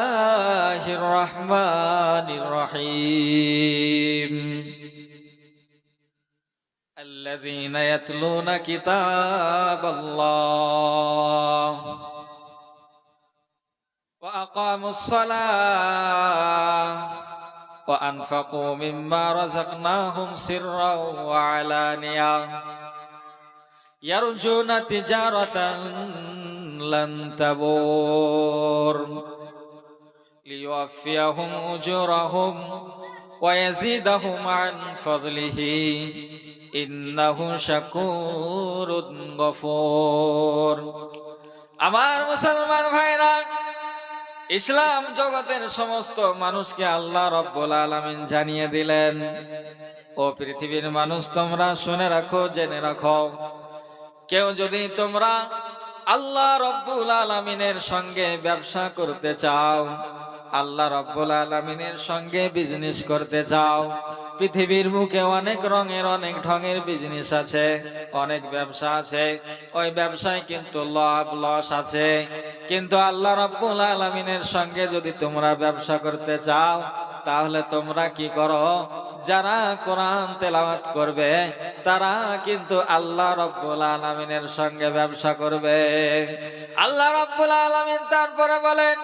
রহমানির রহিম। আল্লাযীনা ইয়াতলুনা কিতাবাল্লাহ وأقاموا الصلاة وأنفقوا مما رزقناهم سرا وعلانية يرجون تجارة لن تبور ليوفيهم أجورهم ويزيدهم عن فضله إنه شكور غفور। আমার মুসলমান ভাইরা, ইসলাম জগতের সমস্ত মানুষকে আল্লাহ রাব্বুল আলামিন জানিয়ে দিলেন, ও পৃথিবীর মানুষ তোমরা শুনে রাখো, জেনে রাখো, কেউ যদি তোমরা আল্লাহ রাব্বুল আলামিনের সঙ্গে ব্যবসা করতে চাও, আল্লাহ রাব্বুল আলামিনের সঙ্গে বিজনেস করতে চাও, পৃথিবীর মুখে অনেক রঙের অনেক ঢঙের বিজনেস আছে, অনেক ব্যবসা আছে, ওই ব্যবসায় কিন্তু লাভ লস আছে, কিন্তু আল্লাহ রাব্বুল আলামিনের সঙ্গে যদি তোমরা ব্যবসা করতে চাও, তাহলে তোমরা কি করো? যারা কোরআন তেলাওয়াত করবে তারা কিন্তু আল্লাহ রাব্বুল আলামিনের সঙ্গে ব্যবসা করবে। আল্লাহ রাব্বুল আলামিন তারপরে বলেন,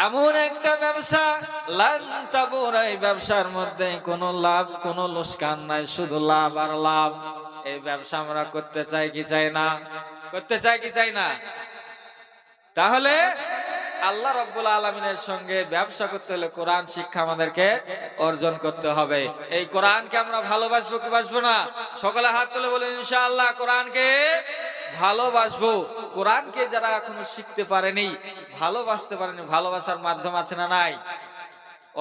এমন একটা ব্যবসা লান তাবুর, এই ব্যবসার মধ্যে কোনো লাভ কোনো লোকসান নাই, শুধু লাভ আর লাভ। এই ব্যবসা আমরা করতে চাই কি চাই না? করতে চাই কি চাই না? তাহলে আল্লাহ রাব্বুল আলামিনের সঙ্গে ব্যবসা করতে হলে কোরআন শিক্ষা আমাদেরকে অর্জন করতে হবে। এই কোরআনকে আমরা ভালোবাসবো কি বাসবো না? সকলে হাত তুলে বলেন ইনশাআল্লাহ কোরআনকে ভালোবাসবো। কোরআনকে যারা এখনো শিখতে পারেনি, ভালোবাসতে পারেনি, ভালোবাসার মাধ্যম আছে না নাই?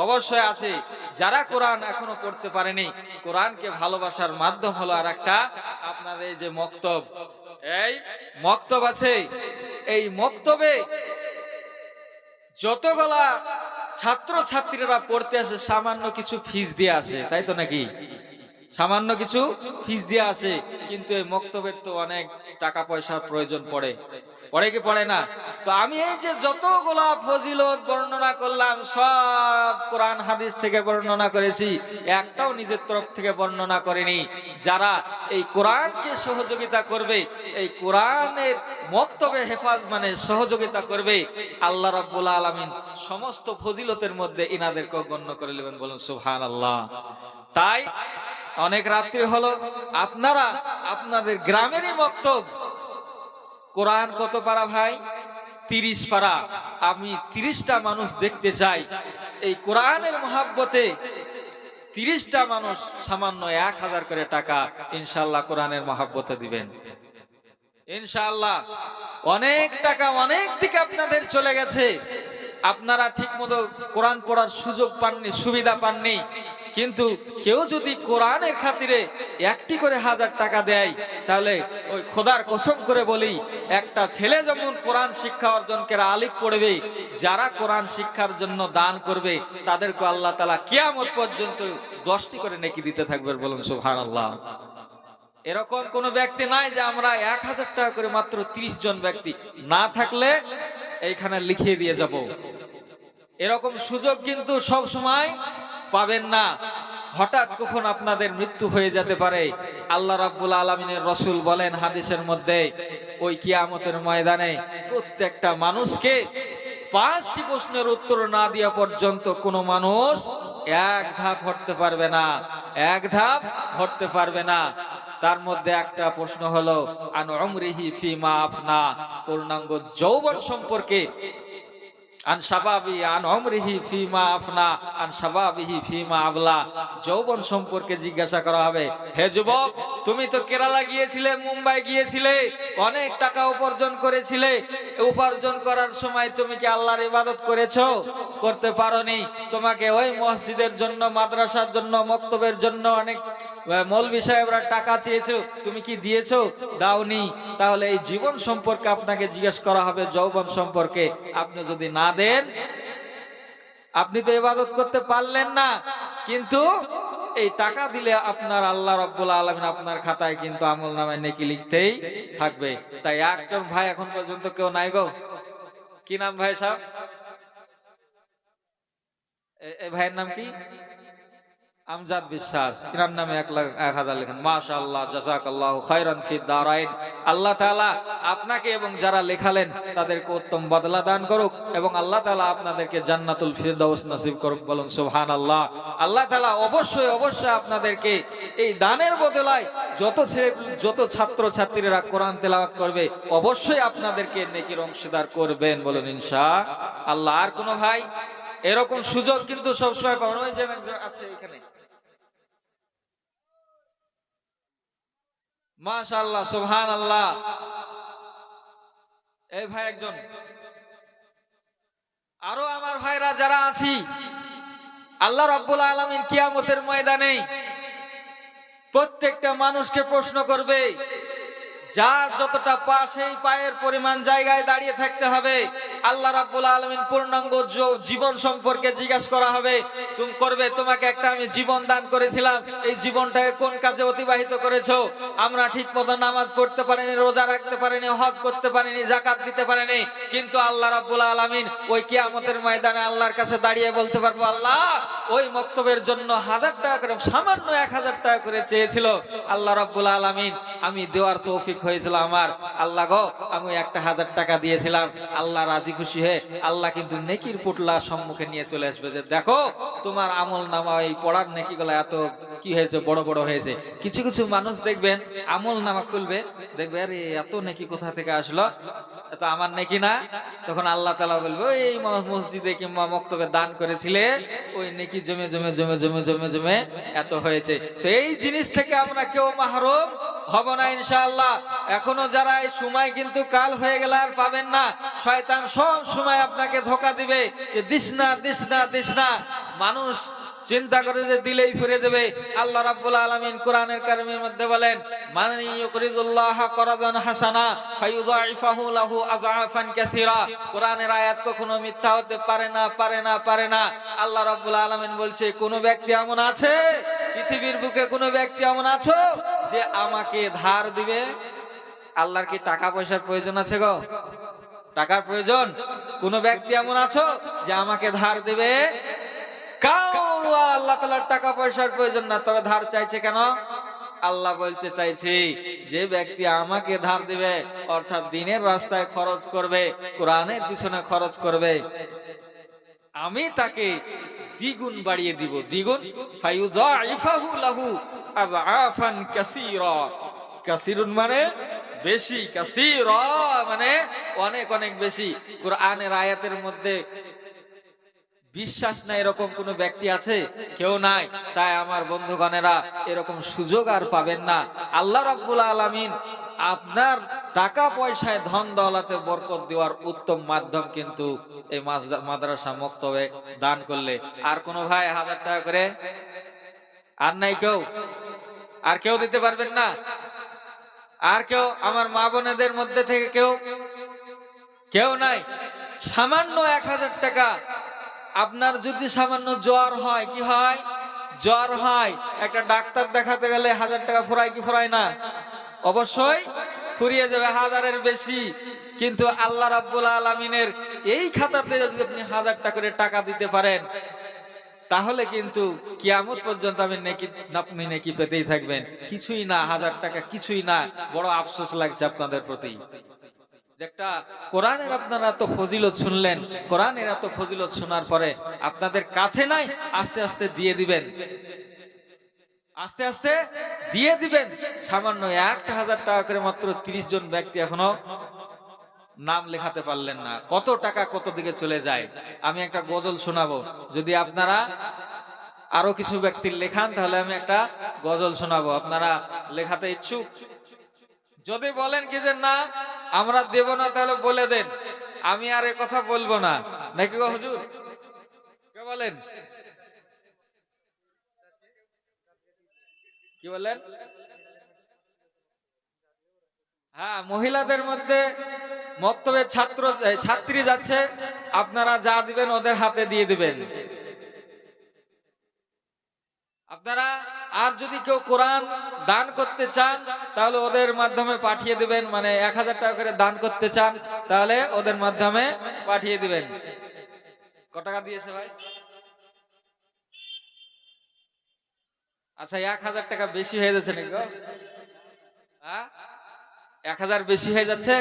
অবশ্যই আছে। যারা কোরআন এখনো পড়তে পারেনি, কোরআনকে ভালোবাসার মাধ্যম হলো আর একটা আপনার এই যে মক্তব, এই মক্তব আছে, এই মক্তবে যতগুলা ছাত্র ছাত্রীরা পড়তে আসে সামান্য কিছু ফিস দিয়ে আসে, তাই তো নাকি? সামান্য কিছু ফিস দিয়ে আসে, কিন্তু এই মক্তবের তো অনেক টাকা পয়সার প্রয়োজন পড়ে, পড়ে কি পড়ে না? তো আমি এই যে যতগুলা ফজিলত বর্ণনা করলাম সব কোরআন হাদিস থেকে বর্ণনা করেছি, একটাও নিজের তরফ থেকে বর্ণনা করিনি। যারা এই কোরআনকে সহযোগিতা করবে, এই কোরআনের মক্তবে সহযোগিতা করবে, আল্লাহ রাব্বুল আলামিন সমস্ত ফজিলতের মধ্যে ইনাদেরকে গণ্য করে নেবেন। বলুন সুবহানাল্লাহ। তাই অনেক রাত্রি হলো, আপনারা আপনাদের গ্রামেরই মক্তব, কোরআন কত পারা ভাই? 30 পারা। আমি 30টা মানুষ দেখতে চাই এই কোরআনের মহাব্বতে। 30টা মানুষ সামান্য 1000 করে টাকা ইনশাআল্লাহ কোরআনের মহাব্বতে দিবেন ইনশাআল্লাহ। অনেক টাকা অনেক দিকে আপনাদের চলে গেছে, আপনারা ঠিক মতো কোরআন পড়ার সুযোগ পাননি, সুবিধা পাননি। কিন্তু কেউ যদি কোরআনের খাতিরে একটি করে 1000 টাকা দেয়, তাহলে ওই খোদার কসম করে বলি, একটা ছেলে যেমন কোরআন শিক্ষা অর্জন করে আলিফ পড়বে, যারা কোরআন শিক্ষার জন্য দান করবে তাদেরকে আল্লাহ তাআলা কিয়ামত পর্যন্ত 10টি করে নেকি দিতে থাকবে। বলুন সুবহানাল্লাহ। এরকম কোন ব্যক্তি নাই যে আমরা 1000 টাকা করে, মাত্র 30 জন ব্যক্তি না থাকলে এইখানে লিখিয়ে দিয়ে যাব। এরকম সুযোগ কিন্তু সব সময় পাবেন না। হঠাৎ কখন আপনাদের মৃত্যু হয়ে যেতে পারে। আল্লাহ রাব্বুল আলামিনের রাসূল বলেন হাদিসের মধ্যে, ওই কিয়ামতের ময়দানে প্রত্যেকটা মানুষকে 5টি প্রশ্নের উত্তর না দেওয়া পর্যন্ত কোনো মানুষ এক ধাপ হাঁটতে পারবে না, এক ধাপ হাঁটতে পারবে না। তার মধ্যে একটা প্রশ্ন হলো আন উমরিহি ফিমা আফনা, পূর্ণাঙ্গ যৌবন সম্পর্কে। আন শাবাবি আন উমরিহি ফিমা আফনা আন শাবাবিহি ফিমা আবলা, যৌবন সম্পর্কে জিজ্ঞাসা করা হবে। হে যুবক, তুমি তো কেরালা গিয়েছিলে, মুম্বাই গিয়েছিলে, অনেক টাকা উপার্জন করেছিলে। উপার্জন করার সময় তুমি কি আল্লাহর ইবাদত করেছো? করতে পারোনি। তোমাকে ওই মসজিদের জন্য, মাদ্রাসার জন্য, মক্তবের জন্য অনেক মৌলভী সাহেবরা টাকা চেয়েছিল, তুমি কি দিয়েছো? দাওনি। তাহলে এই জীবন সম্পর্কে আপনাকে জিজ্ঞেস করা হবে, যৌবন সম্পর্কে। আপনি যদি না দেন, আপনি তো ইবাদত করতে পারলেন না, কিন্তু এই টাকা দিলে আপনার আল্লাহ রাব্বুল আলামিন আপনার খাতায় কিন্তু আমলনামায় নেকি লিখতেই থাকবে। তাই একজন ভাই এখন পর্যন্ত কেউ নাই গো। কি নাম ভাই সাহেব? এই ভাইয়ের নাম কি? আমজাদ বিশ্বাস। ইনার নামে 1,00,000 লেখেন। মাশাআল্লাহ, জাযাকাল্লাহু খায়রান ফিদ দারাইন। আল্লাহ তাআলা আপনাকে এবং যারা লেখালেন তাদেরকে উত্তম বদলা দান করুক, এবং আল্লাহ তাআলা আপনাদেরকে জান্নাতুল ফিরদাউস নসিব করুক। বলুন সুবহানাল্লাহ। আল্লাহ তাআলা অবশ্যই অবশ্যই আপনাদেরকে এই দানের বদলায় যত ছাত্র ছাত্রীরা কোরআন তেলাওয়াত করবে, অবশ্যই আপনাদেরকে নেকির অংশীদার করবেন। বলুন ইনশাআল্লাহ। আর কোন ভাই এরকম সুযোগ কিন্তু সবসময় পাবেন। ওই যে আছে এখানে, মাশাআল্লাহ, সুবহানাল্লাহ। এই ভাই একজন। আরো আমার ভাইরা যারা আছি, আল্লাহ রাব্বুল আলামিন কিয়ামতের ময়দানে প্রত্যেকটা মানুষকে প্রশ্ন করবে। যার যতটা পা, সেই পায়ের পরিমাণ জায়গায় দাঁড়িয়ে থাকতে হবে। আল্লাহ রাব্বুল আলামিন পূর্ণাঙ্গ জীবন সম্পর্কে জিজ্ঞাসা করা হবে। তুমি করবে, তোমাকে একটা আমি জীবন দান করেছিলাম, এই জীবনটাকে কোন কাজে অতিবাহিত করেছো? আমরা ঠিক মতো নামাজ পড়তে পারিনি, রোজা রাখতে পারিনি, হজ করতে পারিনি, যাকাত দিতে পারিনি, কিন্তু আল্লাহ রাব্বুল আলামিন ওই কিয়ামতের ময়দানে আল্লাহর কাছে দাঁড়িয়ে বলতে পারবো, আল্লাহ ওই মক্তবের জন্য 1000 টাকা করে, সামান্য 1000 টাকা করে চেয়েছিল, আল্লাহ রাব্বুল আলামিন আমি দেওয়ার তৌফিক হয়েছিল আমার। আল্লাহ গো, আমি 1000 টাকা দিয়েছিলাম। আল্লাহ রাজি খুশি হয়ে আল্লাহ কিন্তু নেকির পুটলা সম্মুখে নিয়ে চলে আসবে, যে দেখো তোমার আমল নামা এই পড়ার নেকিগুলো এত কি হয়েছে, বড় বড় হয়েছে। কিছু কিছু মানুষ দেখবেন আমল নামা খুলবে, দেখবে আরে এত নেকি কোথা থেকে আসলো, এত আমার নেকি না। তখন আল্লাহ তাআলা বলবে, এই মসজিদে কিংবা মক্তবে দান করেছিলে, ওই নেকি জমে জমে জমে জমে জমে জমে এত হয়েছে। তো এই জিনিস থেকে আমরা কেউ মাহরুম হব না ইনশাআল্লাহ। এখনো যারা, এই সময় কিন্তু কাল হয়ে গেলে আর পাবেন না। শয়তান সব সময় আপনাকে ধোঁকা দিবে যে দিস না দিস না দিস না। মানুষ চিন্তা করে যে দিলেই ফিরে দেবে। আল্লাহ রাব্বুল আলামিন কোরআনের কারিমের মধ্যে বলেন, মান ইউকরিদুল্লাহ করাদান হাসানা ফায়ুযাইফাহু লাহু আযআফান কাসীরা। কোরআনের আয়াত কখনো মিথ্যা হতে পারে না, পারে না, পারে না। আল্লাহ রাব্বুল আলামিন বলছে, কোন ব্যক্তি এমন আছে, পৃথিবীর বুকে কোন ব্যক্তি এমন আছো যে আমাকে ধার দিবে? আল্লাহর কি টাকা পয়সার প্রয়োজন আছে গো? টাকার প্রয়োজন? কোন ব্যক্তি এমন আছো যে আমাকে ধার দিবে? কারো আল্লাহ তাআলার টাকা পয়সার প্রয়োজন না, তবে ধার চাইছে কেন? আল্লাহ বলতে চাইছি, যে ব্যক্তি আমাকে ধার দিবে, অর্থাৎ দ্বীনের রাস্তায় খরচ করবে, কোরআনের পিছনে খরচ করবে, আমি তাকে দ্বিগুণ বাড়িয়ে দিব। দ্বিগুণ, ফায়ুযাইফাহু লাহু আযআফান কাসীরা। কাসীরুন মানে বেশি, কাসীরা মানে অনেক অনেক বেশি। কোরআনের আয়াতের মধ্যে বিশ্বাস নাই এরকম কোন ব্যক্তি আছে? কেউ নাই। তাই আমার বন্ধুগণেরা, এরকম সুযোগ আর পাবেন না। আল্লাহ রাব্বুল আলামিন আপনার টাকা পয়সায়, ধন দৌলতে বরকত দেওয়ার উত্তম মাধ্যম কিন্তু এই মাদ্রাসা মক্তবে দান করলে। আর কোন ভাই 1000 টাকা করে আর নাই কেউ? আর কেউ দিতে পারবেন না? আর কেউ আমার মা বোনেদের মধ্যে থেকে কেউ কেউ নাই? সামান্য 1000 টাকা। আপনার যদি সামান্য জ্বর হয়, কি হয়? জ্বর হয়, একটা ডাক্তার দেখাতে গেলে 1000 টাকা ফুরায় কি ফুরায় না? অবশ্যই ফুরিয়ে যাবে, 1000-এর বেশি। কিন্তু আল্লাহ রাব্বুল আলামিনের এই খাতাতে যদি আপনি 1000 টাকা করে টাকা দিতে পারেন, তাহলে কিন্তু কিয়ামত পর্যন্ত আপনি নেকি পেতেই থাকবেন। কিছুই না, 1000 টাকা কিছুই না। বড় আফসোস লাগছে আপনাদের প্রতি। একটা কোরআনের আপনারা এত ফজিলত শুনলেন, কোরআনের এত ফজিলত শোনার পরে আপনাদের কাছে নাই, আস্তে আস্তে দিয়ে দিবেন, আস্তে আস্তে দিয়ে দিবেন। সামান্য 1000 টাকা করে মাত্র 30 জন ব্যক্তি এখনো নাম লেখাতে পারলেন না। কত টাকা কত দিকে চলে যায়। আমি একটা গজল শোনাবো, যদি আপনারা আরো কিছু ব্যক্তির লেখান তাহলে আমি একটা গজল শোনাবো। আপনারা লেখাতে ইচ্ছুক? যদি বলেন কি যে না আমরা দেব না, তাহলে বলে দেন, আমি আর এই কথা বলবো না, নাকি গো হুজুর? কে বলেন? কি বলেন? হ্যাঁ, মহিলাদের মধ্যে মক্তবে ছাত্রী যাচ্ছে, আপনারা যা দিবেন ওদের হাতে দিয়ে দিবেন আপনারা। আর যদি কেউ কোরআন দান করতে চান তাহলে ওদের মাধ্যমে পাঠিয়ে দিবেন, মানে 1000 টাকা করে দান করতে চান তাহলে ওদের মাধ্যমে পাঠিয়ে দিবেন। কত টাকা দিয়েছে ভাই? আচ্ছা, 1000 টাকা বেশি হয়ে যাচ্ছে নাকি গো? হ্যাঁ, 1000 বেশি হয়ে যাচ্ছে।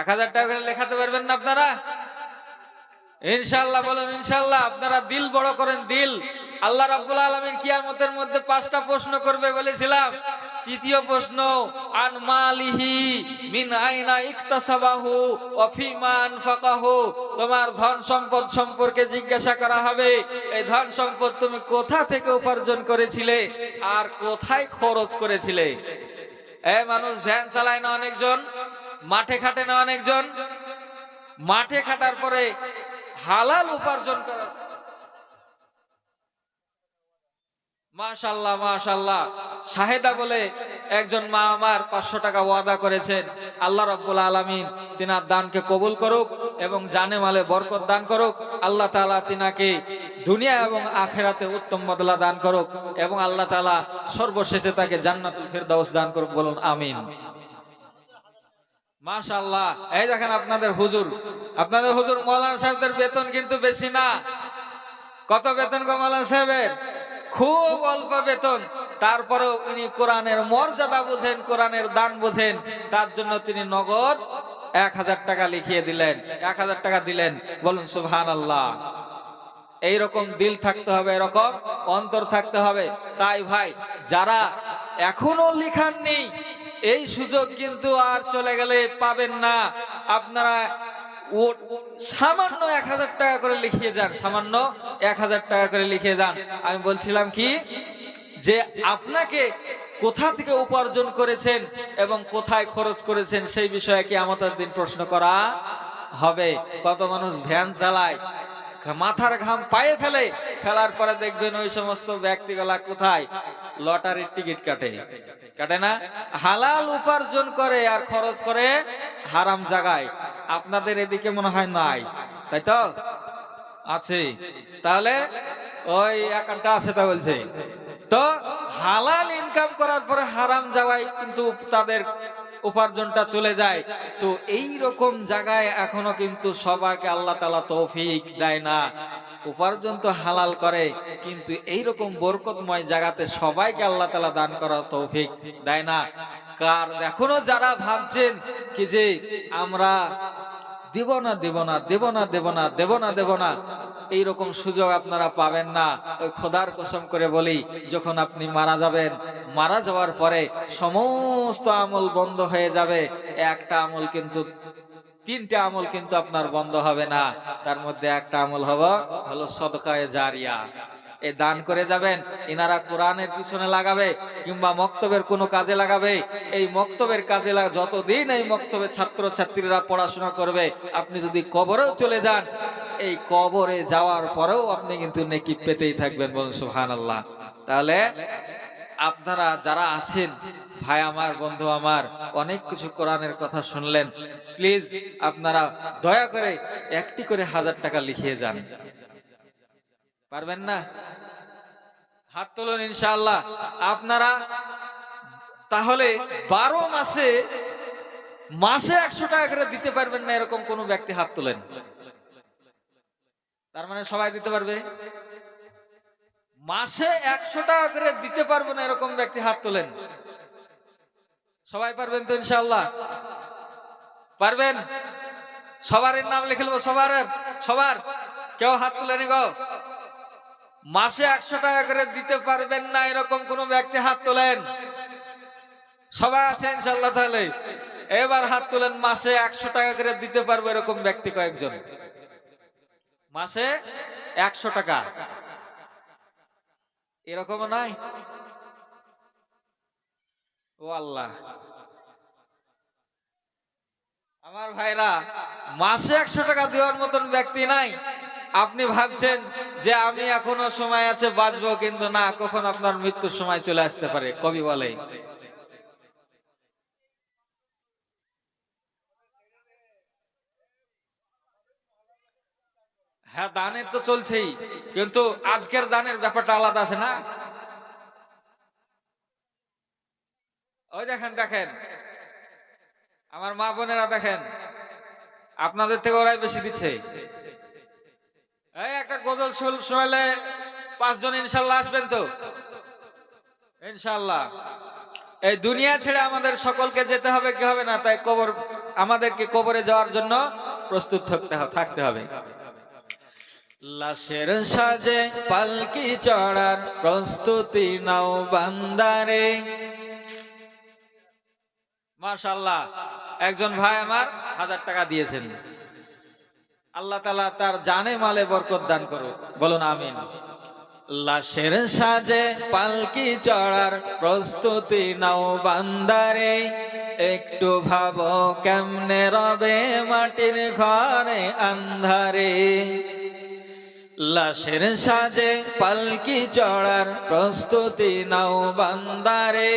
1000 টাকা করে লেখাতে পারবেন না আপনারা? ইনশাআল্লাহ বলেন ইনশাআল্লাহ। আপনারা দিল বড় করেন, দিল। আল্লাহ রাব্বুল আলামিন কিয়ামতের মধ্যে 5টা প্রশ্ন করবে বলেছিলাম। তৃতীয় প্রশ্ন, আন মালিহি মিন আইনা ইকতাসাবাহু ওয়া ফিমা আনফাকাহু। তোমার ধন সম্পদ সম্পর্কে জিজ্ঞাসা করা হবে। এই ধন সম্পদ তুমি কোথা থেকে উপার্জন করেছিলে আর কোথায় খরচ করেছিলে? মানুষ ভ্যান চালায় না অনেকজন, মাঠে খাটে না অনেকজন, মাঠে খাটার পরে হালাল উপার্জন করা। মাশাআল্লাহ মাশাআল্লাহ। শাহেদা বলে একজন মা আমার 500 টাকা ওয়াদা করেছেন। আল্লাহ রাব্বুল আলামিন তিনার দানকে কবুল করুক এবং জানে মালে বরকত দান করুক। আল্লাহ তাআলা তিনাকে দুনিয়া এবং আখিরাতে উত্তম বদলা দান করুক এবং আল্লাহ তাআলা সর্বশেষে তাকে জান্নাতুল ফেরদাউস দান করুক। বলুন আমিন। মাশাআল্লাহ। এই দেখেন আপনাদের হুজুর মাওলানা সাহেবদের বেতন কিন্তু বেশি না। কত বেতন গো মাওলানা সাহেবের? খুব অল্প বেতন। তারপরেও উনি কোরআনের মর্যাদা বোঝেন, কোরআনের দান বোঝেন, তার জন্য তিনি নগদ 1000 টাকা লিখিয়ে দিলেন, 1000 টাকা দিলেন। বলুন সুবহানাল্লাহ। এইরকম দিল থাকতে হবে, এরকম অন্তর থাকতে হবে। তাই ভাই, যারা এখনো লিখাননি এই সুযোগ কিন্তু আর চলে গেলে পাবেন না। আপনারা সামান্য 1000 টাকা করে লিখিয়ে যান, সামান্য 1000 টাকা করে লিখিয়ে যান। আমি বলছিলাম কি যে আপনাকে কোথা থেকে উপার্জন করেছেন এবং কোথায় খরচ করেছেন সেই বিষয়ে কিয়ামতের দিন প্রশ্ন করা হবে। কত মানুষ ভ্যান চালায়, মাথার ঘাম পায়ে ফেলার পরে দেখবেন ওই সমস্ত ব্যক্তিগুলা কোথায় লটারির টিকিট কাটে না, হালাল উপার্জন করে আর খরচ করে হারাম জায়গায়। আপনাদের এদিকে মনে হয় নাই, তাই তো? আছে, তাহলে ওই একান্নটা আছে তা বলছে তো। হালাল ইনকাম করার পরে হারাম জায়গায় কিন্তু তাদের উপার্জনটা চলে যায়। তো এই রকম জায়গায় এখনো কিন্তু সবাইকে আল্লাহ তাআলা তৌফিক দেয় না। উপার্জন তো হালাল করে, কিন্তু এই রকম বরকতময় জায়গাতে সবাইকে আল্লাহ তাআলা দান করার তৌফিক দেয় না। কার এখনো যারা ভাবছেন কি যে আমরা দেব না, এইরকম সুযোগ আপনারা পাবেন না। ওই খোদার কসম করে বলি, যখন আপনি মারা যাবেন, মারা যাওয়ার পরে সমস্ত আমল বন্ধ হয়ে যাবে। একটা আমল কিন্তু, 3টা আমল কিন্তু আপনার বন্ধ হবে না। তার মধ্যে একটা আমল হলো সদকায়ে জারিয়া। এই দান করে যাবেন, ইনারা কোরআনের পিছনে লাগাবে কিংবা মক্তবের কোনো কাজে লাগাবে। এই মক্তবের কাজে যতদিন এই মক্তবের ছাত্র ছাত্রীরা পড়াশোনা করবে, আপনি যদি কবরেও চলে যান এই কবরে যাওয়ার পরেও আপনি কিন্তু নেকি পেতেই থাকবেন, বলুন সুবহানাল্লাহ। তাহলে আপনারা যারা আছেন, ভাই আমার, বন্ধু আমার, অনেক কিছু কোরআনের কথা শুনলেন, প্লিজ আপনারা দয়া করে একটি করে 1000 টাকা লিখিয়ে যান। পারবেন না? হাত তুলুন ইনশাআল্লাহ। আপনারা তাহলে 12 মাসে 100 টাকা করে দিতে পারবেন না এরকম কোন ব্যক্তি হাত তোলেন। তার মানে সবাই দিতে পারবে? মাসে 100 টাকা করে দিতে পারবে না এরকম ব্যক্তি হাত তোলেন। সবাই পারবেন তো ইনশাআল্লাহ? পারবেন? সবার নাম লিখে নেবো, সবার কেউ হাত তুলেনি গো? মাসে 100 টাকা করে দিতে পারবেন না এরকম কোন ব্যক্তি হাত তোলেন। সবাই আছে ইনশাআল্লাহ? তাহলে এবার হাত তোলেন, মাসে 100 টাকা করে দিতে পারবো এরকম ব্যক্তি কয়েকজন? মাসে 100 টাকা এরকম নাই? ও আল্লাহ, আমার ভাইরা, মাসে 100 টাকা দেওয়ার মতন ব্যক্তি নাই। আপনি ভাবছেন যে আমি এখনো সময় আছে, বাঁচবো, কিন্তু না, কখন আপনার মৃত্যুর সময় চলে আসতে পারে। কবি বলে, হ্যাঁ দানের তো চলছেই, কিন্তু আজকের দানের ব্যাপারটা আলাদা আছে না? ওই দেখেন আমার মা বোনেরা, দেখেন আপনাদের থেকে ওরাই বেশি দিচ্ছে। এই একটা গজল শোনালে 5 জন ইনশাল্লাহ আসবেন তো? ইনশাল্লাহ। এই দুনিয়া ছেড়ে আমাদের সকলকে যেতে হবে, কি হবে না? তাই আমাদেরকে কবরে যাওয়ার জন্য প্রস্তুত থাকতে হবে। লাশের সাজে পালকি চড়ার প্রস্তুতি নাও বান্দারে। মাশাআল্লাহ, একজন ভাই আমার 1000 টাকা দিয়েছেন। আল্লাহ তাআলা তার জানে মালে বরকত দান করুক, বলুন আমিন। লাশের সাজে পালকি চড়ার প্রস্তুতি নাও বান্দারে, একটু ভাবো কেমনে রবে মাটির ঘরে আন্ধারে। লাশের সাজে পালকি চড়ার প্রস্তুতি নাও বান্দারে,